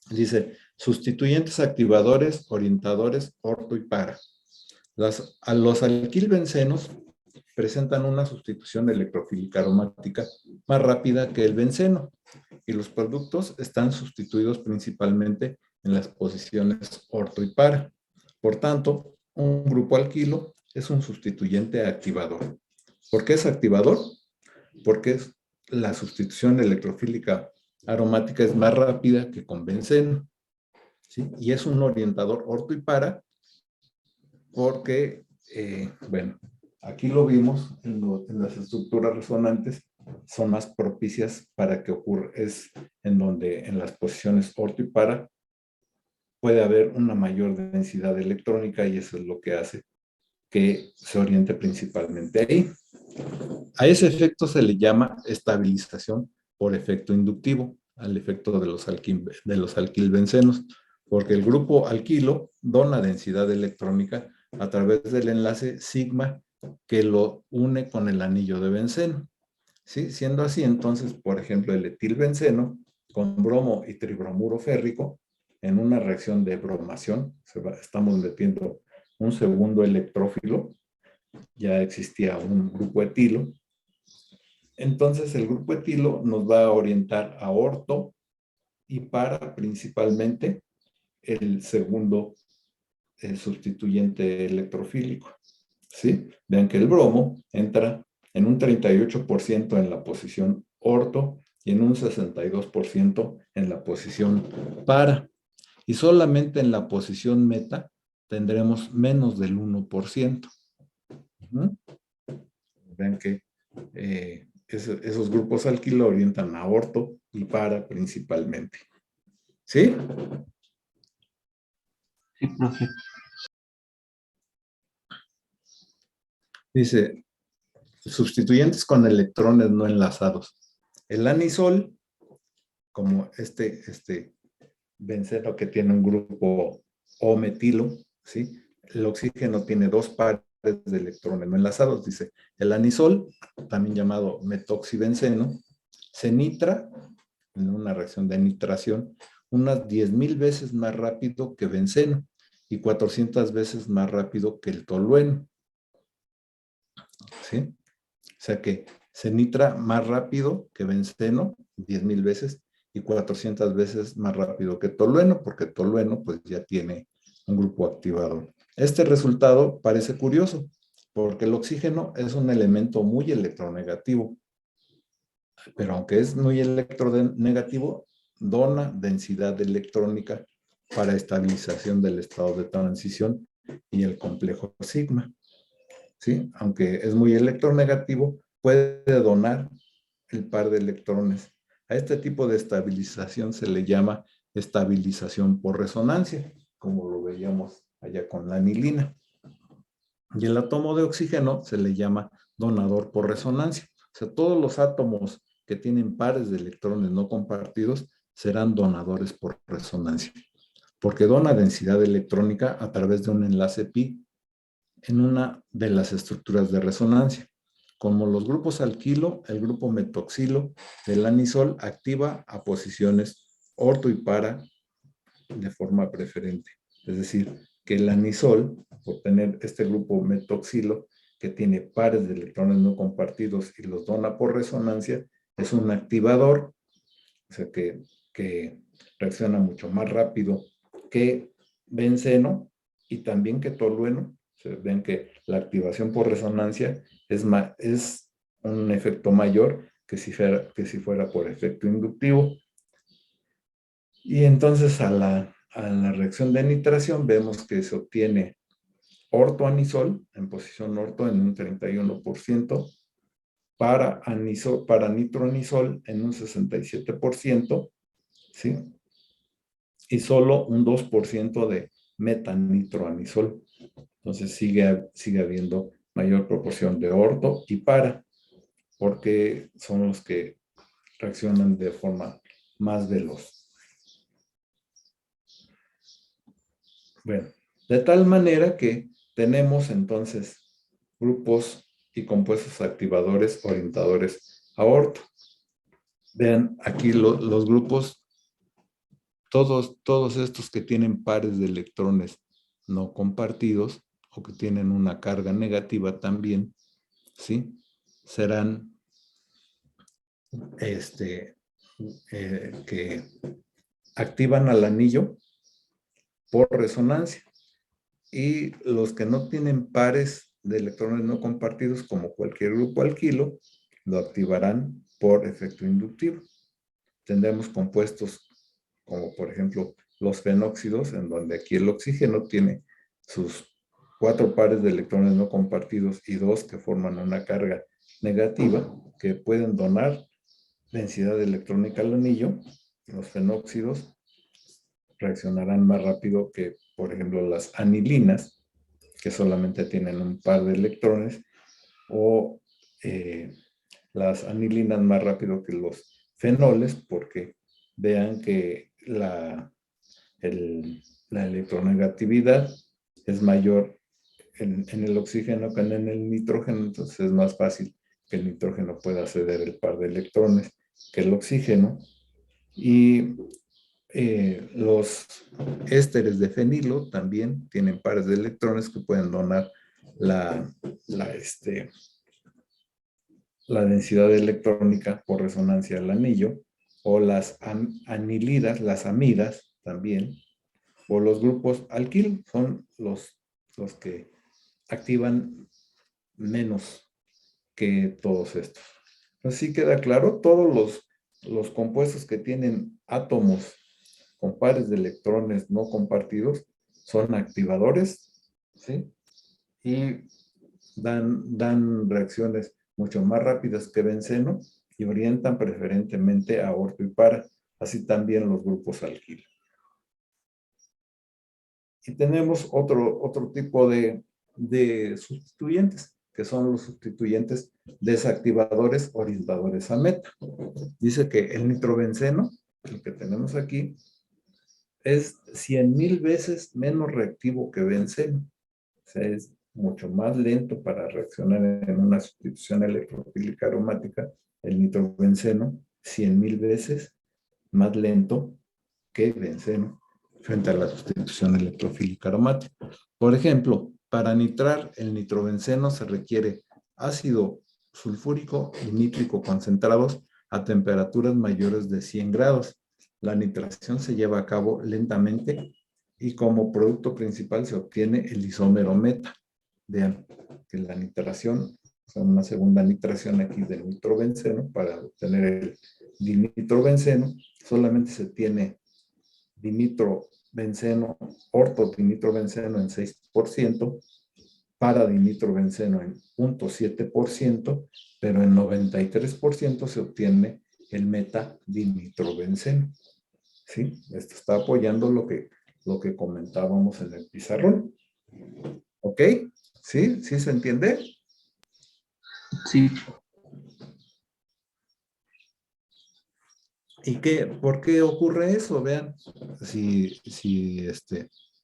Dice, sustituyentes activadores, orientadores, orto y para. A los alquilbencenos presentan una sustitución electrofílica aromática más rápida que el benceno, y los productos están sustituidos principalmente en las posiciones orto y para. Por tanto, un grupo alquilo es un sustituyente activador. ¿Por qué es activador? Porque la sustitución electrofílica aromática es más rápida que con benceno, ¿sí? Y es un orientador orto y para porque, bueno, aquí lo vimos en las estructuras resonantes, son más propicias para que ocurra, es en donde en las posiciones orto y para puede haber una mayor densidad electrónica y eso es lo que hace que se oriente principalmente ahí. A ese efecto se le llama estabilización por efecto inductivo, al efecto de los alquilbencenos, porque el grupo alquilo dona densidad electrónica a través del enlace sigma que lo une con el anillo de benceno. ¿Sí? Siendo así, entonces, por ejemplo, el etilbenceno con bromo y tribromuro férrico, en una reacción de bromación, estamos metiendo un segundo electrófilo, ya existía un grupo etilo. Entonces, el grupo etilo nos va a orientar a orto y para principalmente el segundo sustituyente electrofílico. ¿Sí? Vean que el bromo entra en un 38% en la posición orto y en un 62% en la posición para. Y solamente en la posición meta tendremos menos del 1%. Vean que esos grupos alquilo orientan a orto y para principalmente. ¿Sí? Sí, profe. Dice, sustituyentes con electrones no enlazados. El anisol, como este benceno que tiene un grupo O-metilo, ¿sí? El oxígeno tiene dos pares de electrones no enlazados. Dice, el anisol, también llamado metoxibenceno, se nitra en una reacción de nitración unas 10,000 veces más rápido que benceno y 400 veces más rápido que el tolueno. ¿Sí? O sea que se nitra más rápido que benceno, 10,000 veces, y 400 veces más rápido que tolueno, porque tolueno pues ya tiene un grupo activador. Este resultado parece curioso, porque el oxígeno es un elemento muy electronegativo, pero aunque es muy electronegativo, dona densidad electrónica para estabilización del estado de transición y el complejo sigma. ¿Sí? Aunque es muy electronegativo, puede donar el par de electrones. A este tipo de estabilización se le llama estabilización por resonancia, como lo veíamos allá con la anilina. Y el átomo de oxígeno se le llama donador por resonancia. O sea, todos los átomos que tienen pares de electrones no compartidos serán donadores por resonancia, porque dona densidad electrónica a través de un enlace pi en una de las estructuras de resonancia. Como los grupos alquilo, el grupo metoxilo del anisol activa a posiciones orto y para de forma preferente. Es decir, que el anisol, por tener este grupo metoxilo que tiene pares de electrones no compartidos y los dona por resonancia, es un activador, o sea que reacciona mucho más rápido que benceno y también que tolueno. Ven que la activación por resonancia es un efecto mayor que si fuera por efecto inductivo. Y entonces a la reacción de nitración vemos que se obtiene ortoanisol en posición orto en un 31%, para nitroanisol en un 67%, ¿sí? Y solo un 2% de metanitroanisol. Entonces sigue habiendo mayor proporción de orto y para, porque son los que reaccionan de forma más veloz. Bueno, de tal manera que tenemos entonces grupos y compuestos activadores orientadores a orto. Vean aquí los grupos, todos estos que tienen pares de electrones no compartidos o que tienen una carga negativa también, ¿sí? Serán que activan al anillo por resonancia. Y los que no tienen pares de electrones no compartidos, como cualquier grupo alquilo, lo activarán por efecto inductivo. Tendremos compuestos como, por ejemplo, los fenóxidos, en donde aquí el oxígeno tiene sus 4 pares de electrones no compartidos y 2 que forman una carga negativa, que pueden donar densidad electrónica al anillo. Los fenóxidos reaccionarán más rápido que, por ejemplo, las anilinas, que solamente tienen un par de electrones, o las anilinas más rápido que los fenoles, porque vean que la electronegatividad es mayor en el oxígeno que en el nitrógeno, entonces es más fácil que el nitrógeno pueda ceder el par de electrones que el oxígeno. Y los ésteres de fenilo también tienen pares de electrones que pueden donar la densidad electrónica por resonancia al anillo, o las anilidas, las amidas también, o los grupos alquilo, son los que activan menos que todos estos. Así queda claro, todos los compuestos que tienen átomos con pares de electrones no compartidos son activadores, ¿sí? Y dan reacciones mucho más rápidas que benceno y orientan preferentemente a orto y para, así también los grupos alquilo. Y tenemos otro tipo de sustituyentes, que son los sustituyentes desactivadores orientadores a meta. Dice que el nitrobenceno, el que tenemos aquí, es 100,000 veces menos reactivo que benceno. O sea, es mucho más lento para reaccionar en una sustitución electrofílica aromática. El nitrobenceno, 100,000 veces más lento que benceno frente a la sustitución electrofílica aromática. Por ejemplo, para nitrar el nitrobenceno se requiere ácido sulfúrico y nítrico concentrados a temperaturas mayores de 100 grados. La nitración se lleva a cabo lentamente y como producto principal se obtiene el isómero meta. Vean que la nitración, o sea, una segunda nitración aquí del nitrobenceno para obtener el dinitrobenceno, solamente se tiene dinitrobenceno, ortodinitrobenceno en 6%, paradinitrobenceno en 0.7%, pero en 93% se obtiene el metadinitrobenceno. ¿Sí? Esto está apoyando lo que comentábamos en el pizarrón. ¿Ok? ¿Sí? ¿Sí se entiende? Sí. ¿Y por qué ocurre eso? Vean, si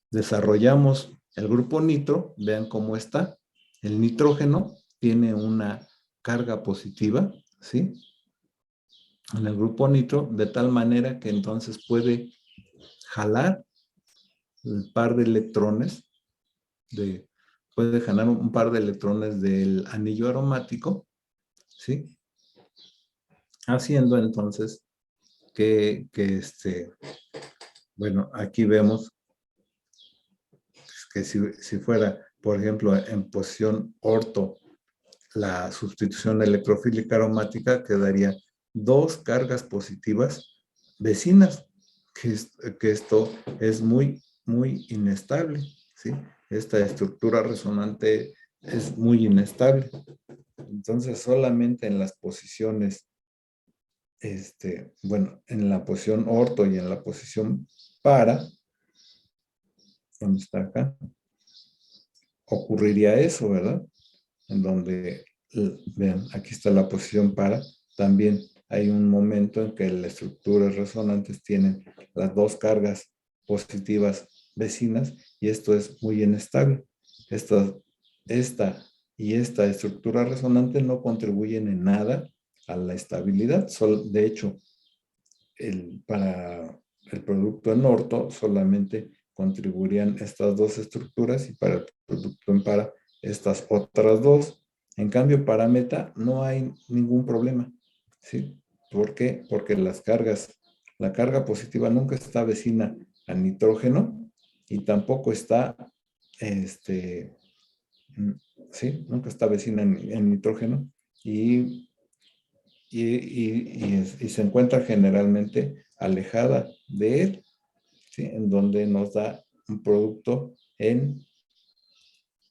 desarrollamos el grupo nitro, vean cómo está. El nitrógeno tiene una carga positiva, ¿sí? En el grupo nitro, de tal manera que entonces puede jalar el par de electrones, puede jalar un par de electrones del anillo aromático, ¿sí? Haciendo entonces bueno, aquí vemos que si fuera, por ejemplo, en posición orto, la sustitución electrofílica aromática quedaría 2 cargas positivas vecinas, que esto es muy, muy inestable, ¿sí? Esta estructura resonante es muy inestable. Entonces, solamente en las posiciones, bueno, en la posición orto y en la posición para, ¿dónde está acá? Ocurriría eso, ¿verdad? En donde, vean, aquí está la posición para, también hay un momento en que las estructuras resonantes tienen las 2 cargas positivas vecinas y esto es muy inestable. Esta y esta estructura resonante no contribuyen en nada a la estabilidad. De hecho, para el producto en orto solamente contribuirían estas 2 estructuras y para el producto en para estas otras 2. En cambio, para meta no hay ningún problema, ¿sí? ¿Por qué? Porque la carga positiva nunca está vecina al nitrógeno y tampoco está, mm, sí, nunca está vecina en nitrógeno y se encuentra generalmente alejada de él, ¿sí? En donde nos da un producto en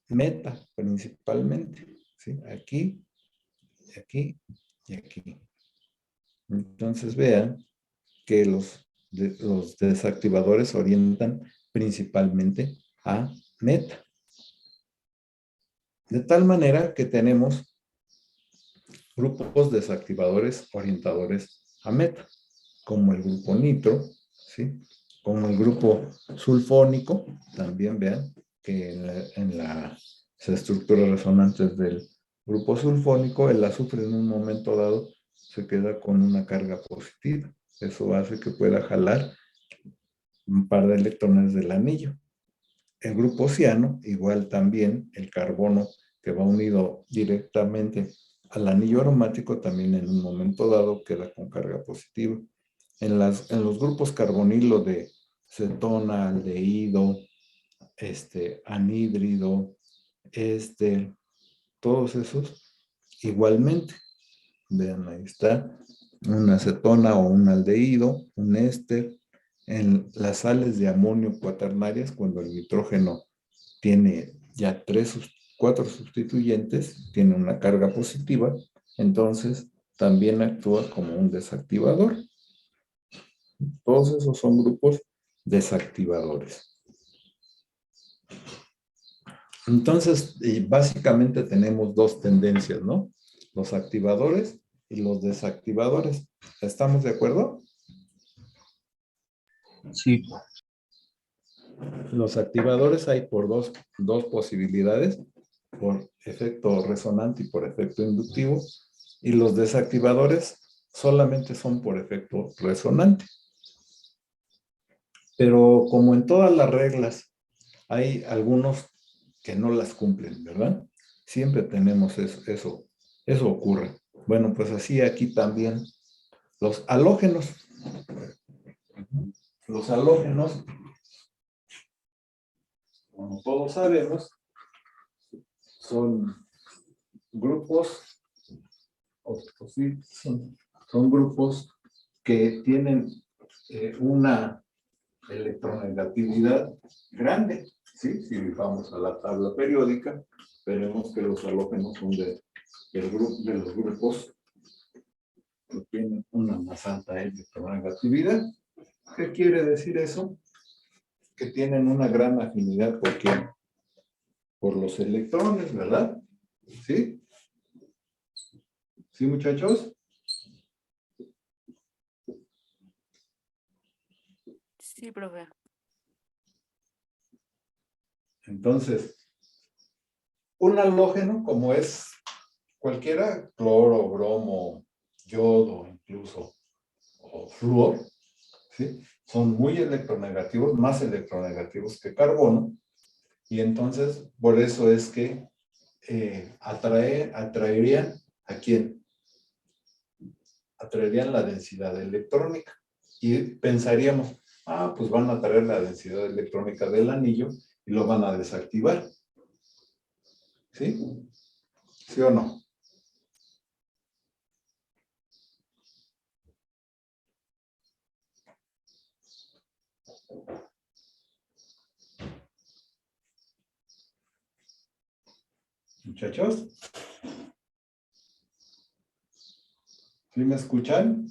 meta principalmente, ¿sí? Aquí, aquí y aquí. Entonces vean que los desactivadores orientan principalmente a meta. De tal manera que tenemos grupos desactivadores orientadores a meta, como el grupo nitro, ¿sí? Como el grupo sulfónico, también vean que en las estructuras resonantes del grupo sulfónico, el azufre en un momento dado se queda con una carga positiva. Eso hace que pueda jalar un par de electrones del anillo. El grupo ciano, igual también el carbono que va unido directamente al anillo aromático, también en un momento dado queda con carga positiva. En los grupos carbonilo de cetona, aldehído, anhídrido, éster, todos esos, igualmente. Vean, ahí está, una cetona o un aldehído, un éster. En las sales de amonio cuaternarias, cuando el nitrógeno tiene ya 4 sustituyentes, tiene una carga positiva, entonces también actúa como un desactivador. Todos esos son grupos desactivadores. Entonces, básicamente tenemos dos tendencias, ¿no? Los activadores y los desactivadores. ¿Estamos de acuerdo? Sí, Los activadores hay por dos posibilidades, por efecto resonante y por efecto inductivo, y los desactivadores solamente son por efecto resonante. Pero como en todas las reglas, hay algunos que no las cumplen, ¿verdad? Siempre tenemos eso ocurre. Bueno, pues así aquí también. Los halógenos. Los halógenos, como todos sabemos, son grupos, son grupos que tienen una electronegatividad grande, ¿sí? Si vamos a la tabla periódica, veremos que los halógenos son de los grupos que tienen una más alta electronegatividad. ¿Qué quiere decir eso? Que tienen una gran afinidad por los electrones, ¿verdad? ¿Sí? ¿Sí, muchachos? Sí, profe. Entonces, un halógeno, como es cualquiera, cloro, bromo, yodo, incluso, o flúor, ¿sí? Son muy electronegativos, más electronegativos que carbono, y entonces, por eso es que atraerían ¿a quién? Atraerían la densidad electrónica. Y pensaríamos, pues van a traer la densidad electrónica del anillo y lo van a desactivar. ¿Sí? ¿Sí o no? Muchachos, ¿sí me escuchan?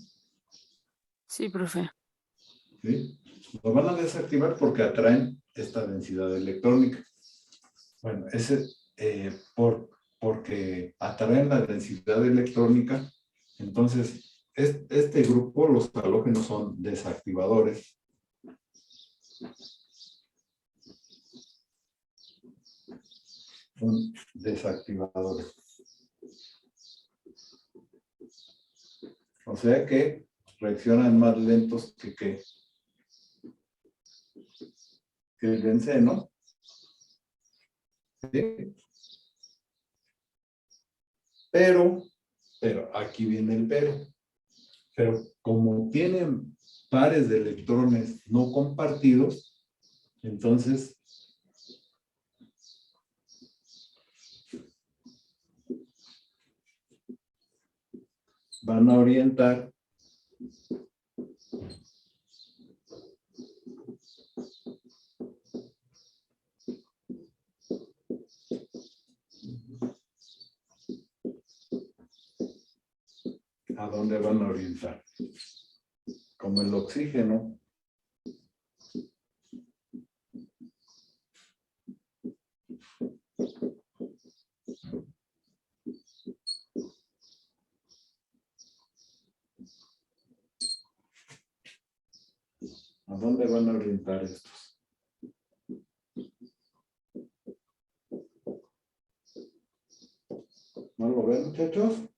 Sí, profe. ¿Sí? Lo van a desactivar porque atraen esta densidad electrónica. Bueno, porque atraen la densidad electrónica, entonces este grupo, los halógenos son desactivadores. Son desactivadores. O sea que reaccionan más lentos que el benceno. ¿Sí? Pero aquí viene el pero como tienen pares de electrones no compartidos, entonces van a orientar ¿a dónde van a orientar? Como el oxígeno. ¿A dónde van a orientar estos? ¿No lo ven, muchachos?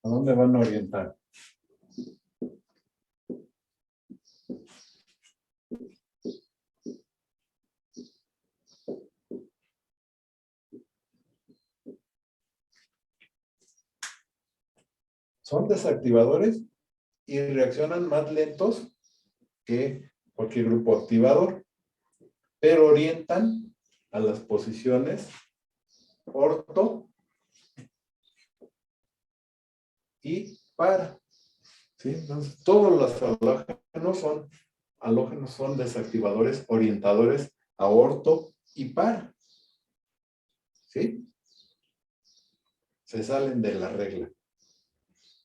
¿A dónde van a orientar? Son desactivadores y reaccionan más lentos que cualquier grupo activador, pero orientan a las posiciones orto y para. ¿Sí? Entonces, todos los halógenos son desactivadores orientadores a orto y para. ¿Sí? Se salen de la regla.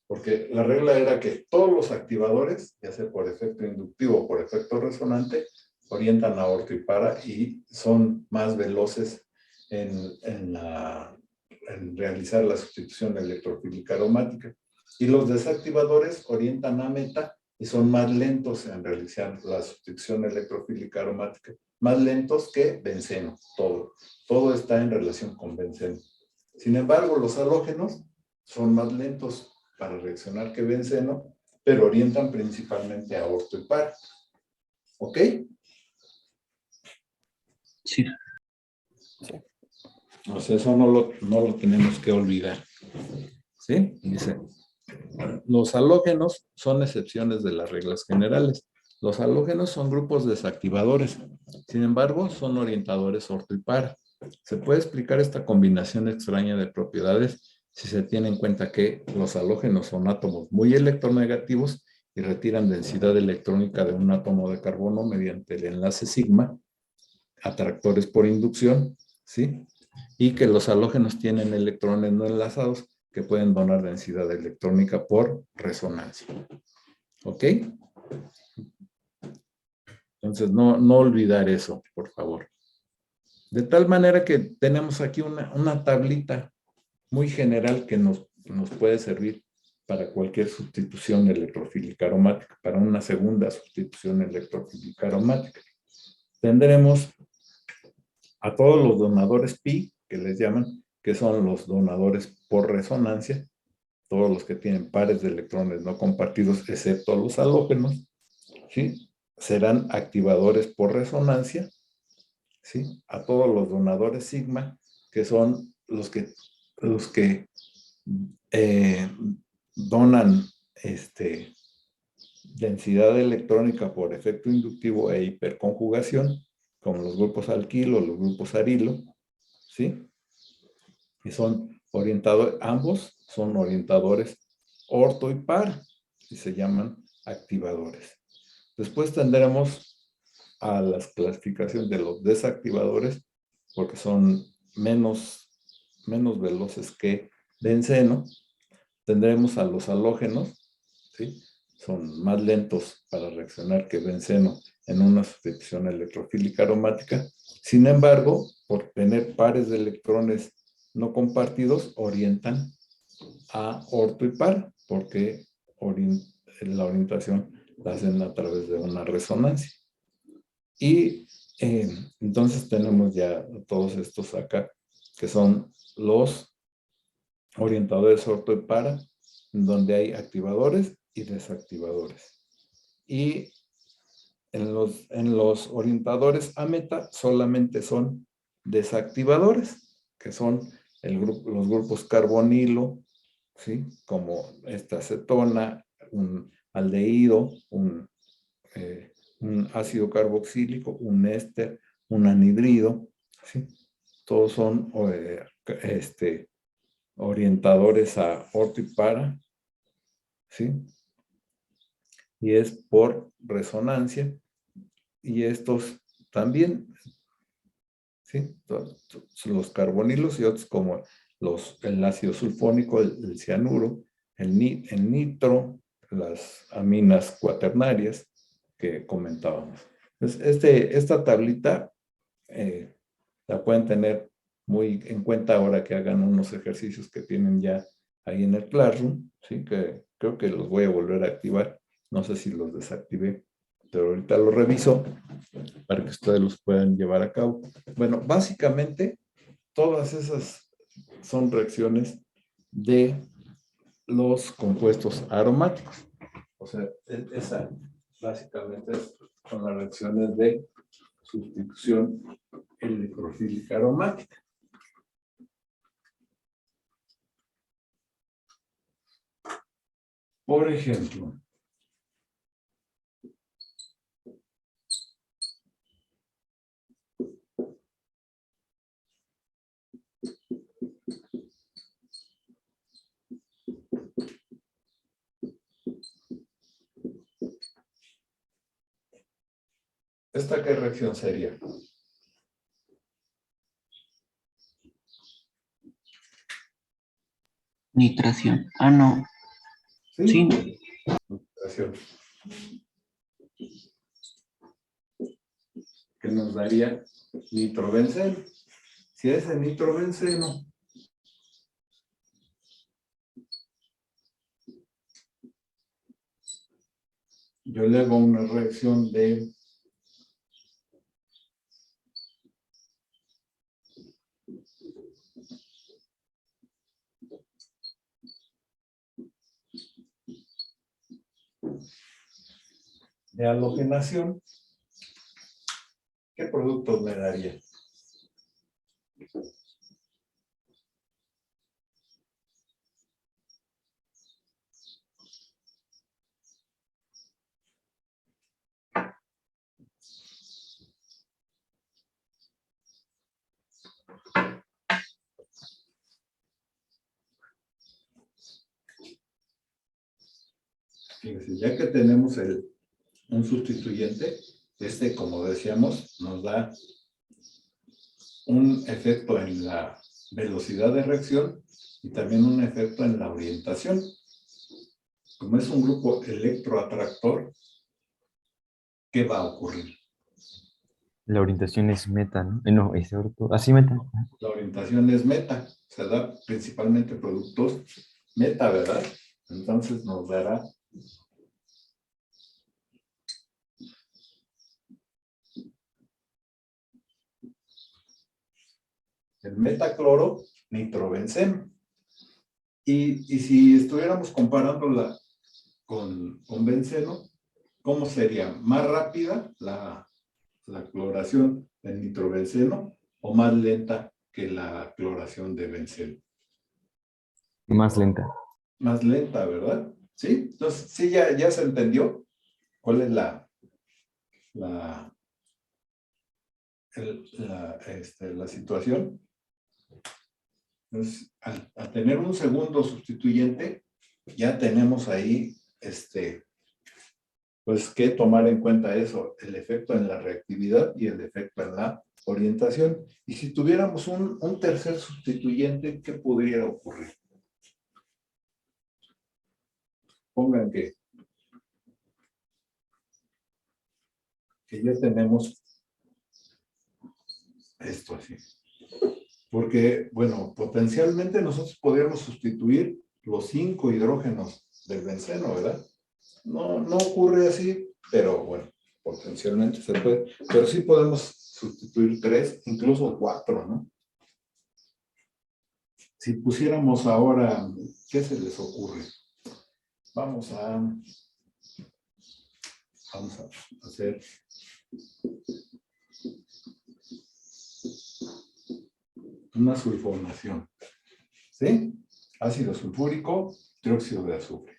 Porque la regla era que todos los activadores, ya sea por efecto inductivo o por efecto resonante, orientan a orto y para y son más veloces en realizar la sustitución electrofílica aromática. Y los desactivadores orientan a meta y son más lentos en realizar la sustitución electrofílica aromática. Más lentos que benceno, todo. Todo está en relación con benceno. Sin embargo, los halógenos son más lentos para reaccionar que benceno, pero orientan principalmente a orto y para. ¿Ok? Sí. Entonces eso no lo tenemos que olvidar. ¿Sí? Dice, los halógenos son excepciones de las reglas generales. Los halógenos son grupos desactivadores. Sin embargo, son orientadores orto y para. Se puede explicar esta combinación extraña de propiedades si se tiene en cuenta que los halógenos son átomos muy electronegativos y retiran densidad electrónica de un átomo de carbono mediante el enlace sigma, atractores por inducción, ¿sí? Y que los halógenos tienen electrones no enlazados que pueden donar densidad electrónica por resonancia. ¿Ok? Entonces, no olvidar eso, por favor. De tal manera que tenemos aquí una tablita muy general que nos puede servir para cualquier sustitución electrofílica aromática, para una segunda sustitución electrofílica aromática. Tendremos a todos los donadores pi, que les llaman, que son los donadores por resonancia, todos los que tienen pares de electrones no compartidos, excepto los halógenos, ¿sí? Serán activadores por resonancia, ¿sí? A todos los donadores sigma, que son los que donan densidad electrónica por efecto inductivo e hiperconjugación, como los grupos alquilo, los grupos arilo, ¿sí? Y son orientadores, ambos son orientadores orto y para, y se llaman activadores. Después tendremos a las clasificaciones de los desactivadores, porque son menos veloces que benceno. Tendremos a los halógenos, ¿sí? Son más lentos para reaccionar que benceno en una sustitución electrofílica aromática. Sin embargo, por tener pares de electrones no compartidos, orientan a orto y para, porque la orientación la hacen a través de una resonancia. Y entonces tenemos ya todos estos acá, que son los orientadores orto y para, donde hay activadores y desactivadores. Y en los orientadores a meta solamente son desactivadores, que son los grupos carbonilo, ¿sí? Como esta acetona, un aldehído, un ácido carboxílico, un éster, un anhidrido, ¿sí? Todos son orientadores a orto y para, ¿sí? Y es por resonancia, y estos también, ¿sí? Los carbonilos y otros como el ácido sulfónico, el cianuro, el nitro, las aminas cuaternarias que comentábamos. Entonces, esta tablita la pueden tener muy en cuenta ahora que hagan unos ejercicios que tienen ya ahí en el Classroom, ¿sí? Que creo que los voy a volver a activar. No sé si los desactivé, pero ahorita los reviso para que ustedes los puedan llevar a cabo. Bueno, básicamente, todas esas son reacciones de los compuestos aromáticos. O sea, esa básicamente son las reacciones de sustitución electrofílica aromática. Por ejemplo, ¿esta qué reacción sería? Nitración. Ah, no. Sí, no. Nitración. Que nos daría nitrobenceno. Si es el nitrobenceno, yo le hago una reacción de halogenación. ¿Qué productos me daría? Fíjense, ya que tenemos un sustituyente, como decíamos, nos da un efecto en la velocidad de reacción y también un efecto en la orientación. Como es un grupo electroatractor, ¿qué va a ocurrir? La orientación es meta, ¿no? No, es orto. Así meta. La orientación es meta, se da principalmente productos meta, ¿verdad? Entonces nos dará el metacloro nitrobenceno. Y si estuviéramos comparándola con benceno, ¿cómo sería? ¿Más rápida la cloración del nitrobenceno o más lenta que la cloración de benceno? Más lenta. Más lenta, ¿verdad? ¿Sí? Entonces, sí, ya se entendió cuál es la situación. Entonces, al tener un segundo sustituyente, ya tenemos ahí, pues, que tomar en cuenta eso, el efecto en la reactividad y el efecto en la orientación. Y si tuviéramos un tercer sustituyente, ¿qué pudiera ocurrir? Pongan que ya tenemos esto así. Porque, bueno, potencialmente nosotros podríamos sustituir los 5 hidrógenos del benceno, ¿verdad? No ocurre así, pero bueno, potencialmente se puede. Pero sí podemos sustituir 3, incluso 4, ¿no? Si pusiéramos ahora, ¿qué se les ocurre? Vamos a hacer una sulfonación. ¿Sí? Ácido sulfúrico, dióxido de azufre.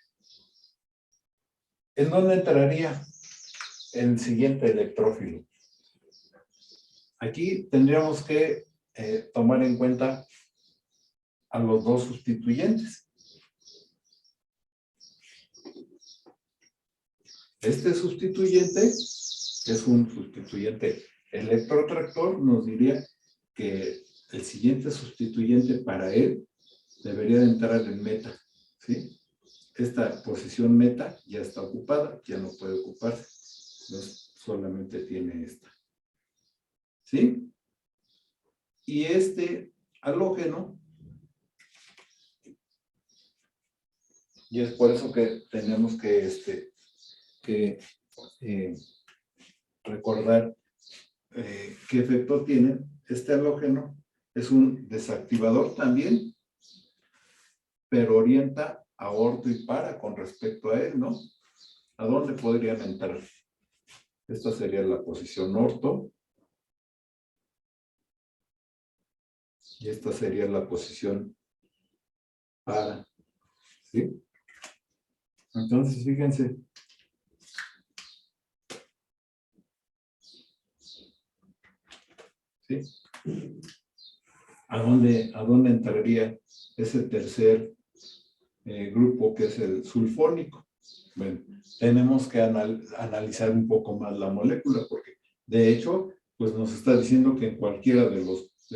¿En dónde entraría el siguiente electrófilo? Aquí tendríamos que tomar en cuenta a los dos sustituyentes. Este sustituyente es un sustituyente electrotractor, nos diría que el siguiente sustituyente para él debería de entrar en meta, ¿sí? Esta posición meta ya está ocupada, ya no puede ocuparse, entonces solamente tiene esta, ¿sí? Y este halógeno, y es por eso que tenemos que recordar qué efecto tiene. Este halógeno es un desactivador también, pero orienta a orto y para con respecto a él, ¿no? ¿A dónde podrían entrar? Esta sería la posición orto. Y esta sería la posición para. ¿Sí? Entonces, fíjense. ¿Sí? ¿A dónde entraría ese tercer grupo que es el sulfónico? Bueno, tenemos que analizar un poco más la molécula porque de hecho, pues nos está diciendo que en cualquiera de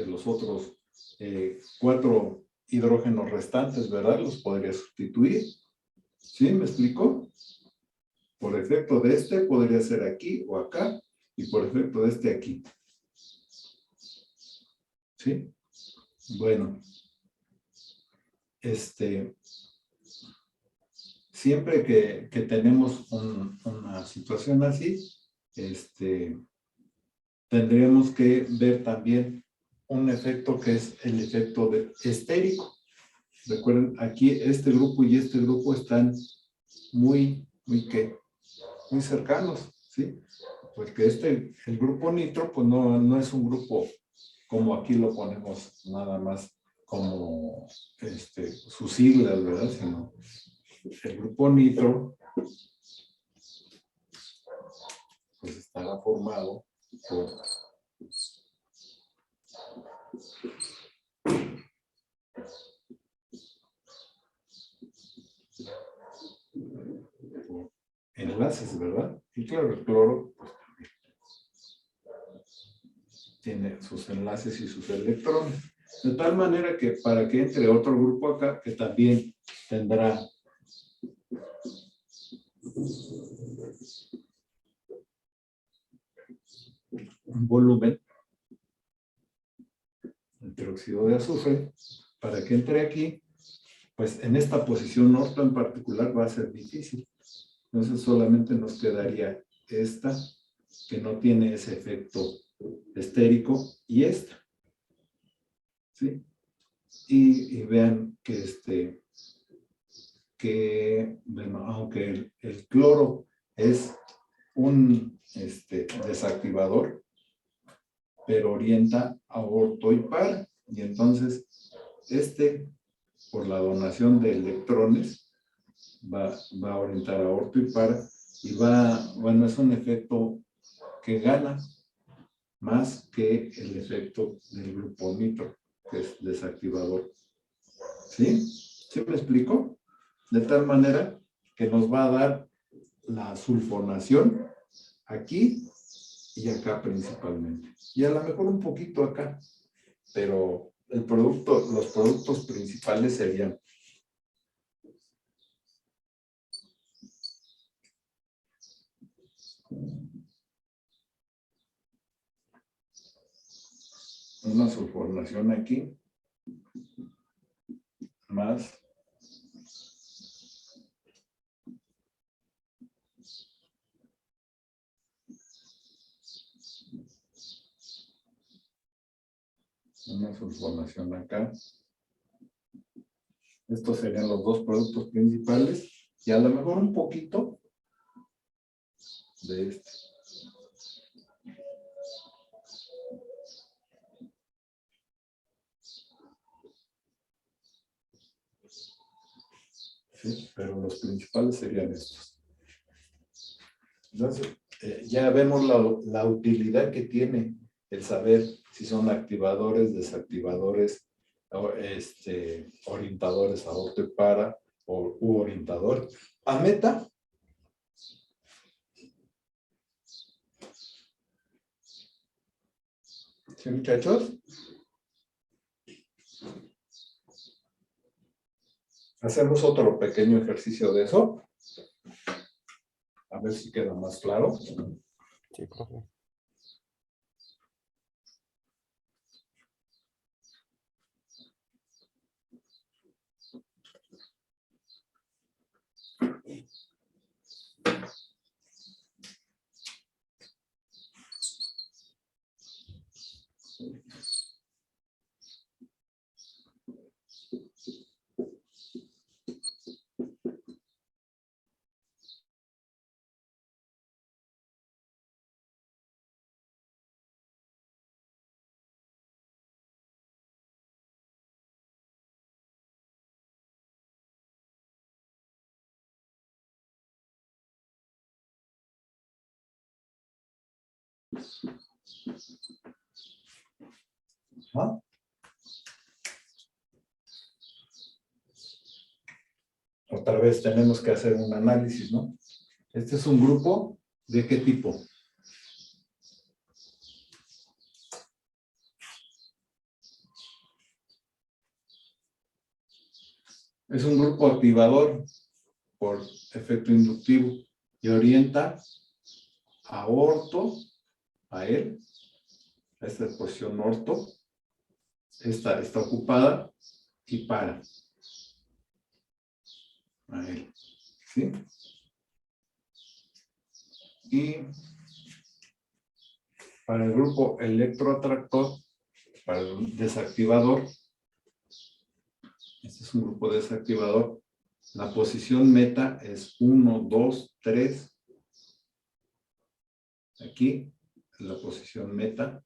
los otros 4 hidrógenos restantes, ¿verdad? Los podría sustituir. ¿Sí? ¿Me explico? Por efecto de este podría ser aquí o acá y por efecto de este aquí. ¿Sí? Bueno, siempre que tenemos una situación así, tendríamos que ver también un efecto que es el efecto estérico. Recuerden, aquí este grupo y este grupo están muy cercanos, ¿sí? Porque el grupo nitro, pues no es un grupo como aquí lo ponemos nada más como sus siglas, ¿verdad? Sino el grupo nitro pues estará formado por enlaces, ¿verdad? Y claro, el cloro pues, tiene sus enlaces y sus electrones. De tal manera que para que entre otro grupo acá, que también tendrá un volumen de peróxido de azufre, para que entre aquí, pues en esta posición orto en particular va a ser difícil. Entonces solamente nos quedaría esta, que no tiene ese efecto estérico, y esta. ¿Sí? Y vean que bueno, aunque el cloro es un desactivador, pero orienta a orto y para, y entonces por la donación de electrones va a orientar a orto y para, y bueno, es un efecto que gana más que el efecto del grupo nitro, que es desactivador. ¿Sí? ¿Sí me explico? De tal manera que nos va a dar la sulfonación aquí y acá principalmente. Y a lo mejor un poquito acá, pero los productos principales serían una sulfonación aquí, más una sulfonación acá. Estos serían los dos productos principales y a lo mejor un poquito de este. pero los principales serían estos. Entonces, ya vemos la utilidad que tiene el saber si son activadores, desactivadores, orientadores a orto y para, u orientador. A meta. ¿Sí, muchachos? Hacemos otro pequeño ejercicio de eso. A ver si queda más claro. Sí, profe. ¿Ah? Otra vez tenemos que hacer un análisis, ¿no? Este es un grupo, ¿de qué tipo? Es un grupo activador por efecto inductivo y orienta a orto, a él, a esta posición orto, esta está ocupada y para a él, ¿sí? Y para el grupo electroatractor, para el desactivador, este es un grupo desactivador, la posición meta es 1, 2, 3. Aquí la posición meta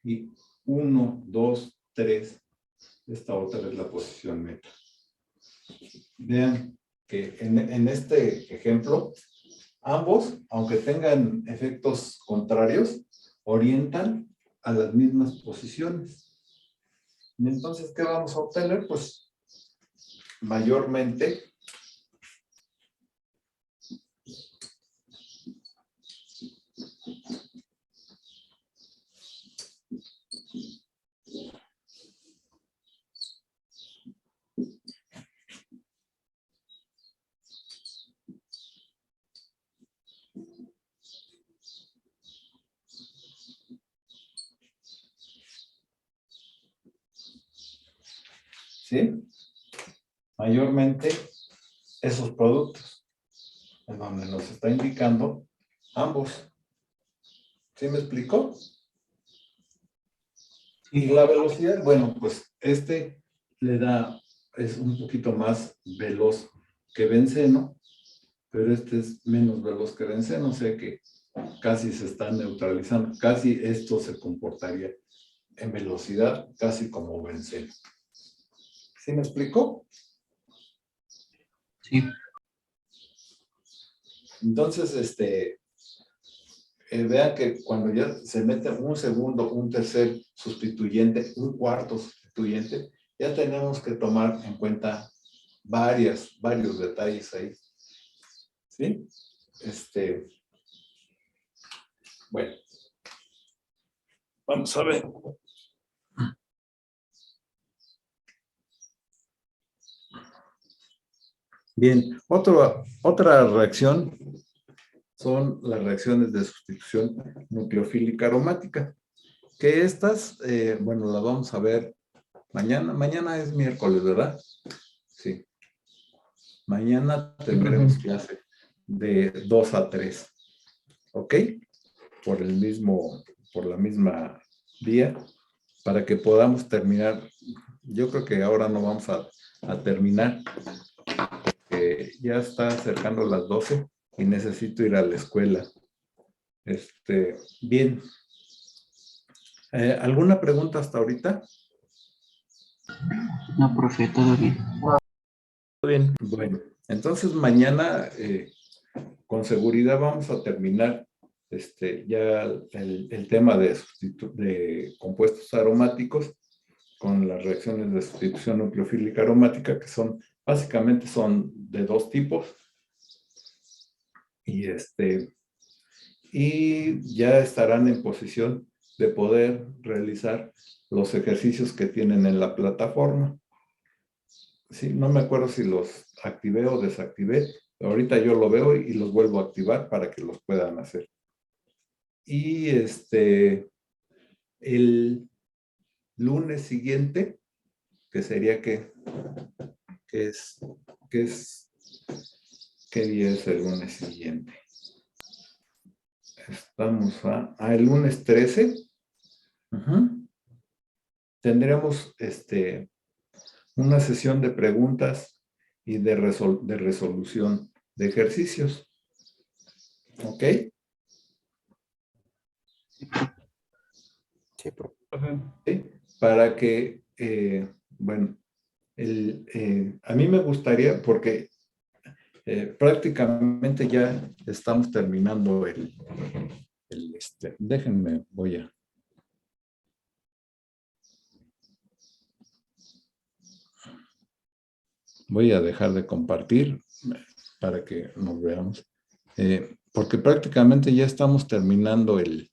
y 1, 2, 3. Esta otra es la posición meta. Vean que en este ejemplo, ambos, aunque tengan efectos contrarios, orientan a las mismas posiciones. Y entonces, ¿qué vamos a obtener? Pues mayormente ¿sí? Mayormente esos productos, en donde nos está indicando ambos. ¿Sí me explico? Y la velocidad, bueno, pues le da, es un poquito más veloz que benceno, pero este es menos veloz que benceno, o sea que casi se están neutralizando, casi esto se comportaría en velocidad casi como benceno. ¿Sí me explico? Sí. Entonces, vean que cuando ya se mete un segundo, un tercer sustituyente, un cuarto sustituyente, ya tenemos que tomar en cuenta varios detalles ahí. ¿Sí? Bueno, vamos a ver. Bien, otra reacción son las reacciones de sustitución nucleofílica aromática, que estas, bueno, las vamos a ver mañana. Mañana es miércoles, ¿verdad? Sí. Mañana tendremos clase de 2 a 3. ¿Ok? Por la misma vía, para que podamos terminar. Yo creo que ahora no vamos a terminar. Ya está acercando las 12 y necesito ir a la escuela. Bien. ¿Alguna pregunta hasta ahorita? No, profe, todo bien. Todo bien. Bueno, Entonces mañana con seguridad vamos a terminar ya el tema de compuestos aromáticos con las reacciones de sustitución nucleofílica aromática, que básicamente son de dos tipos. Y ya estarán en posición de poder realizar los ejercicios que tienen en la plataforma. Sí, no me acuerdo si los activé o desactivé. Ahorita yo lo veo y los vuelvo a activar para que los puedan hacer. Y el lunes siguiente, que sería ¿qué día es el lunes siguiente? Estamos el lunes 13. Tendremos una sesión de preguntas y de resolución de ejercicios. ¿Ok? Sí, profe. ¿Sí? Para que, bueno, a mí me gustaría, porque prácticamente ya estamos terminando déjenme, voy a dejar de compartir para que nos veamos, porque prácticamente ya estamos terminando el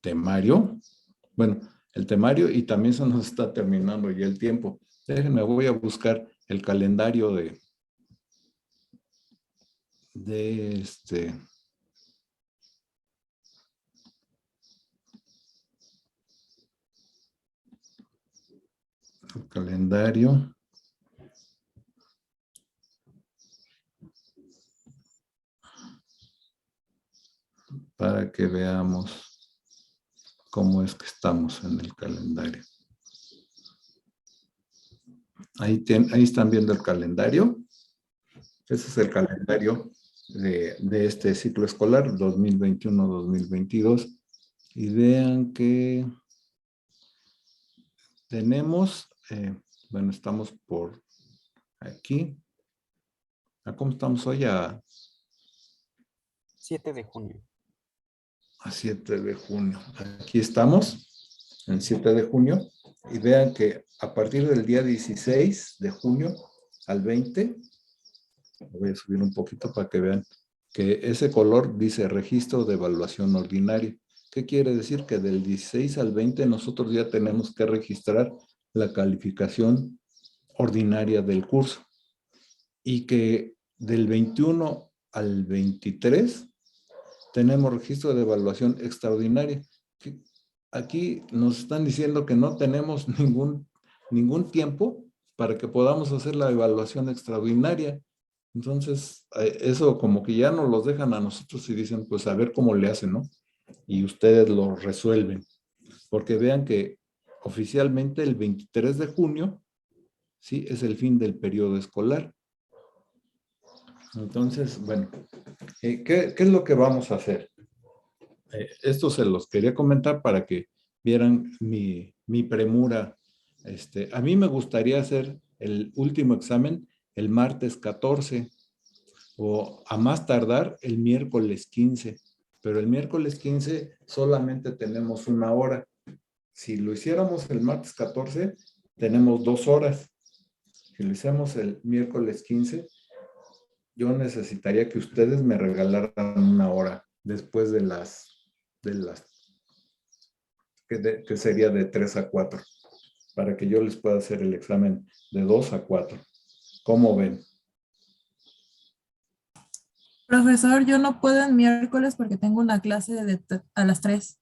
temario. Bueno, el temario, y también se nos está terminando ya el tiempo. Déjenme, voy a buscar el calendario de el calendario. Para que veamos cómo es que estamos en el calendario. Ahí están viendo el calendario. Ese es el calendario de este ciclo escolar 2021-2022. Y vean que tenemos, bueno, estamos por aquí. ¿Cómo estamos hoy? A 7 de junio. A 7 de junio. Aquí estamos, en 7 de junio. Y vean que a partir del día 16 de junio al 20, voy a subir un poquito para que vean que ese color dice registro de evaluación ordinaria. ¿Qué quiere decir? Que del 16 al 20 nosotros ya tenemos que registrar la calificación ordinaria del curso. Y que del 21 al 23 tenemos registro de evaluación extraordinaria. Aquí nos están diciendo que no tenemos ningún tiempo para que podamos hacer la evaluación extraordinaria. Entonces, eso como que ya nos los dejan a nosotros y dicen, pues a ver cómo le hacen, ¿no? Y ustedes lo resuelven. Porque vean que oficialmente el 23 de junio, sí, es el fin del periodo escolar. Entonces, bueno, ¿qué es lo que vamos a hacer? Esto se los quería comentar para que vieran mi premura. A mí me gustaría hacer el último examen el martes 14 o a más tardar el miércoles 15, pero el miércoles 15 solamente tenemos 1 hora. Si lo hiciéramos el martes 14, tenemos 2 horas. Si lo hiciéramos el miércoles 15, yo necesitaría que ustedes me regalaran 1 hora después de las que sería de 3 a 4, para que yo les pueda hacer el examen de 2 a 4. ¿Cómo ven? Profesor, yo no puedo el miércoles porque tengo una clase a las 3.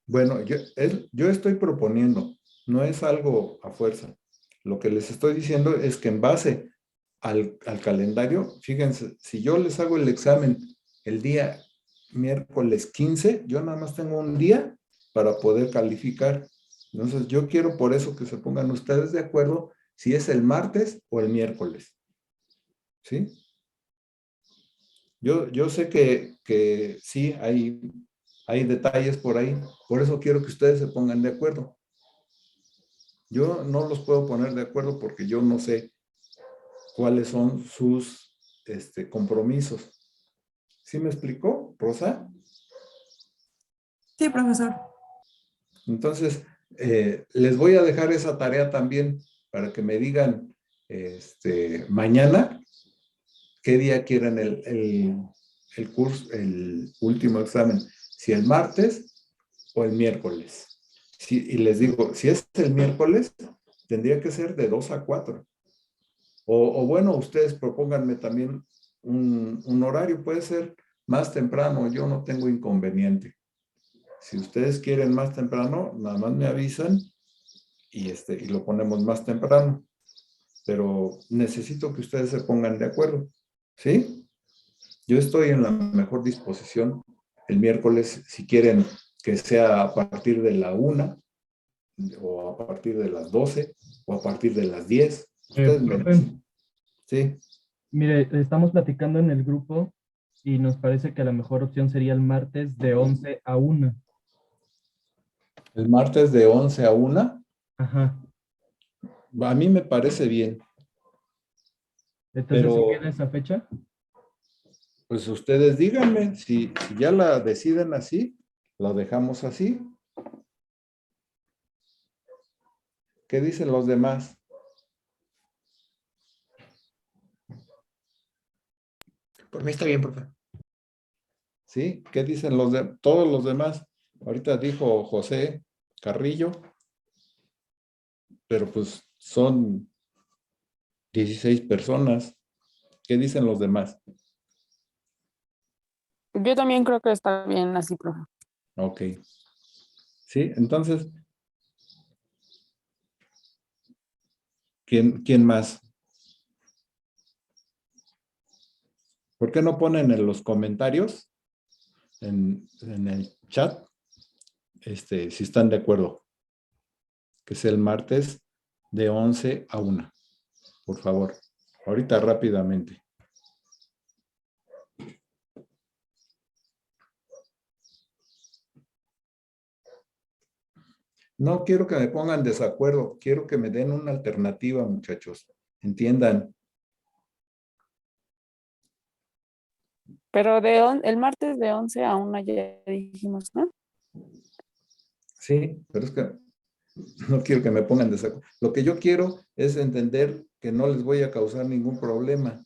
Bueno, yo estoy proponiendo, no es algo a fuerza. Lo que les estoy diciendo es que en base al calendario, fíjense, si yo les hago el examen el día miércoles 15, yo nada más tengo un día para poder calificar. Entonces, yo quiero por eso que se pongan ustedes de acuerdo si es el martes o el miércoles. ¿Sí? Yo sé que sí, hay detalles por ahí. Por eso quiero que ustedes se pongan de acuerdo. Yo no los puedo poner de acuerdo porque yo no sé cuáles son sus compromisos. ¿Sí me explicó, Rosa? Sí, profesor. Entonces, les voy a dejar esa tarea también para que me digan mañana qué día quieren el curso, el último examen, si el martes o el miércoles. Y les digo, si es el miércoles, tendría que ser de 2 a 4. O bueno, ustedes propónganme también un horario, puede ser más temprano, yo no tengo inconveniente. Si ustedes quieren más temprano, nada más me avisan y lo ponemos más temprano. Pero necesito que ustedes se pongan de acuerdo, ¿sí? Yo estoy en la mejor disposición el miércoles, si quieren que sea a partir de la 1, o a partir de las 12, o a partir de las 10. Ustedes me Profe, dicen. Sí, mire, estamos platicando en el grupo y nos parece que la mejor opción sería el martes de 11 a 1. el martes de 11 a 1, Ajá. a mí me parece bien, Entonces, ¿sí pero viene esa fecha? pues ustedes díganme, si ya la deciden así, lo dejamos así. ¿Qué dicen los demás? Por mí está bien, profe. ¿Sí? ¿Qué dicen todos los demás? Ahorita dijo José Carrillo, pero pues son 16 personas. ¿Qué dicen los demás? Yo también creo que está bien así, profe. Ok. Sí, entonces, ¿quién más? ¿Por qué no ponen en los comentarios, en el chat, si están de acuerdo? Que es el martes de 11 a 1, por favor. Ahorita rápidamente. No quiero que me pongan desacuerdo, quiero que me den una alternativa, muchachos. Entiendan. Pero el martes de 11 a 1 ya dijimos, ¿no? Sí, pero es que no quiero que me pongan desacuerdo. Lo que yo quiero es entender que no les voy a causar ningún problema.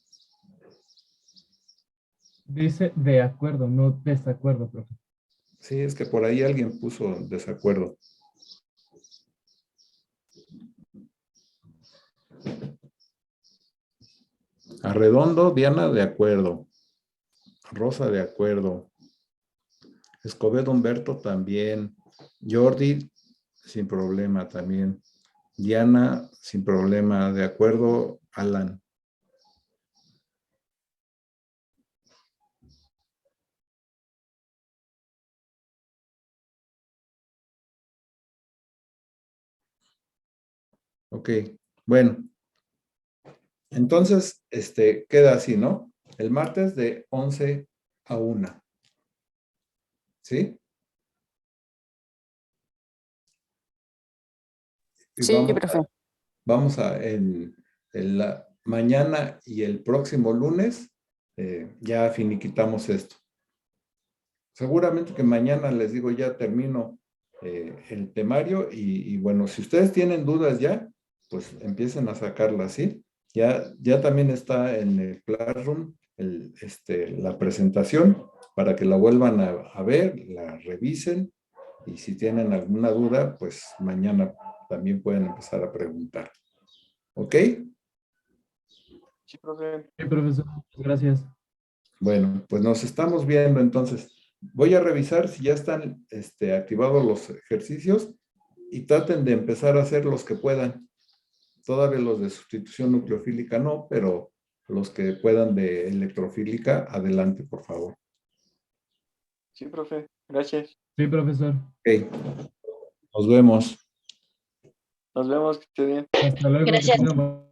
Dice de acuerdo, no desacuerdo, profe. Sí, es que por ahí alguien puso desacuerdo. Arredondo, Diana, de acuerdo. Rosa, de acuerdo. Escobedo Humberto también. Jordi, sin problema también. Diana, sin problema. De acuerdo, Alan. Ok, bueno. Entonces, queda así, ¿no? El martes de 11 a 1. ¿Sí? Y Sí, profe. vamos a la mañana y el próximo lunes, ya finiquitamos esto. Seguramente que mañana les digo, ya termino el temario y bueno, si ustedes tienen dudas ya, pues empiecen a sacarlas, ¿sí? Ya también está en el Classroom la presentación para que la vuelvan a ver, la revisen y si tienen alguna duda, pues mañana también pueden empezar a preguntar. ¿Ok? Sí, profe. Sí, profesor, muchas gracias. Bueno, pues nos estamos viendo entonces. Voy a revisar si ya están activados los ejercicios y traten de empezar a hacer los que puedan. Todavía los de sustitución nucleofílica no, pero los que puedan de electrofílica, adelante, por favor. Sí, profe. Gracias. Sí, profesor. Ok, nos vemos. Nos vemos, que esté bien. Hasta luego. Que Gracias. tengan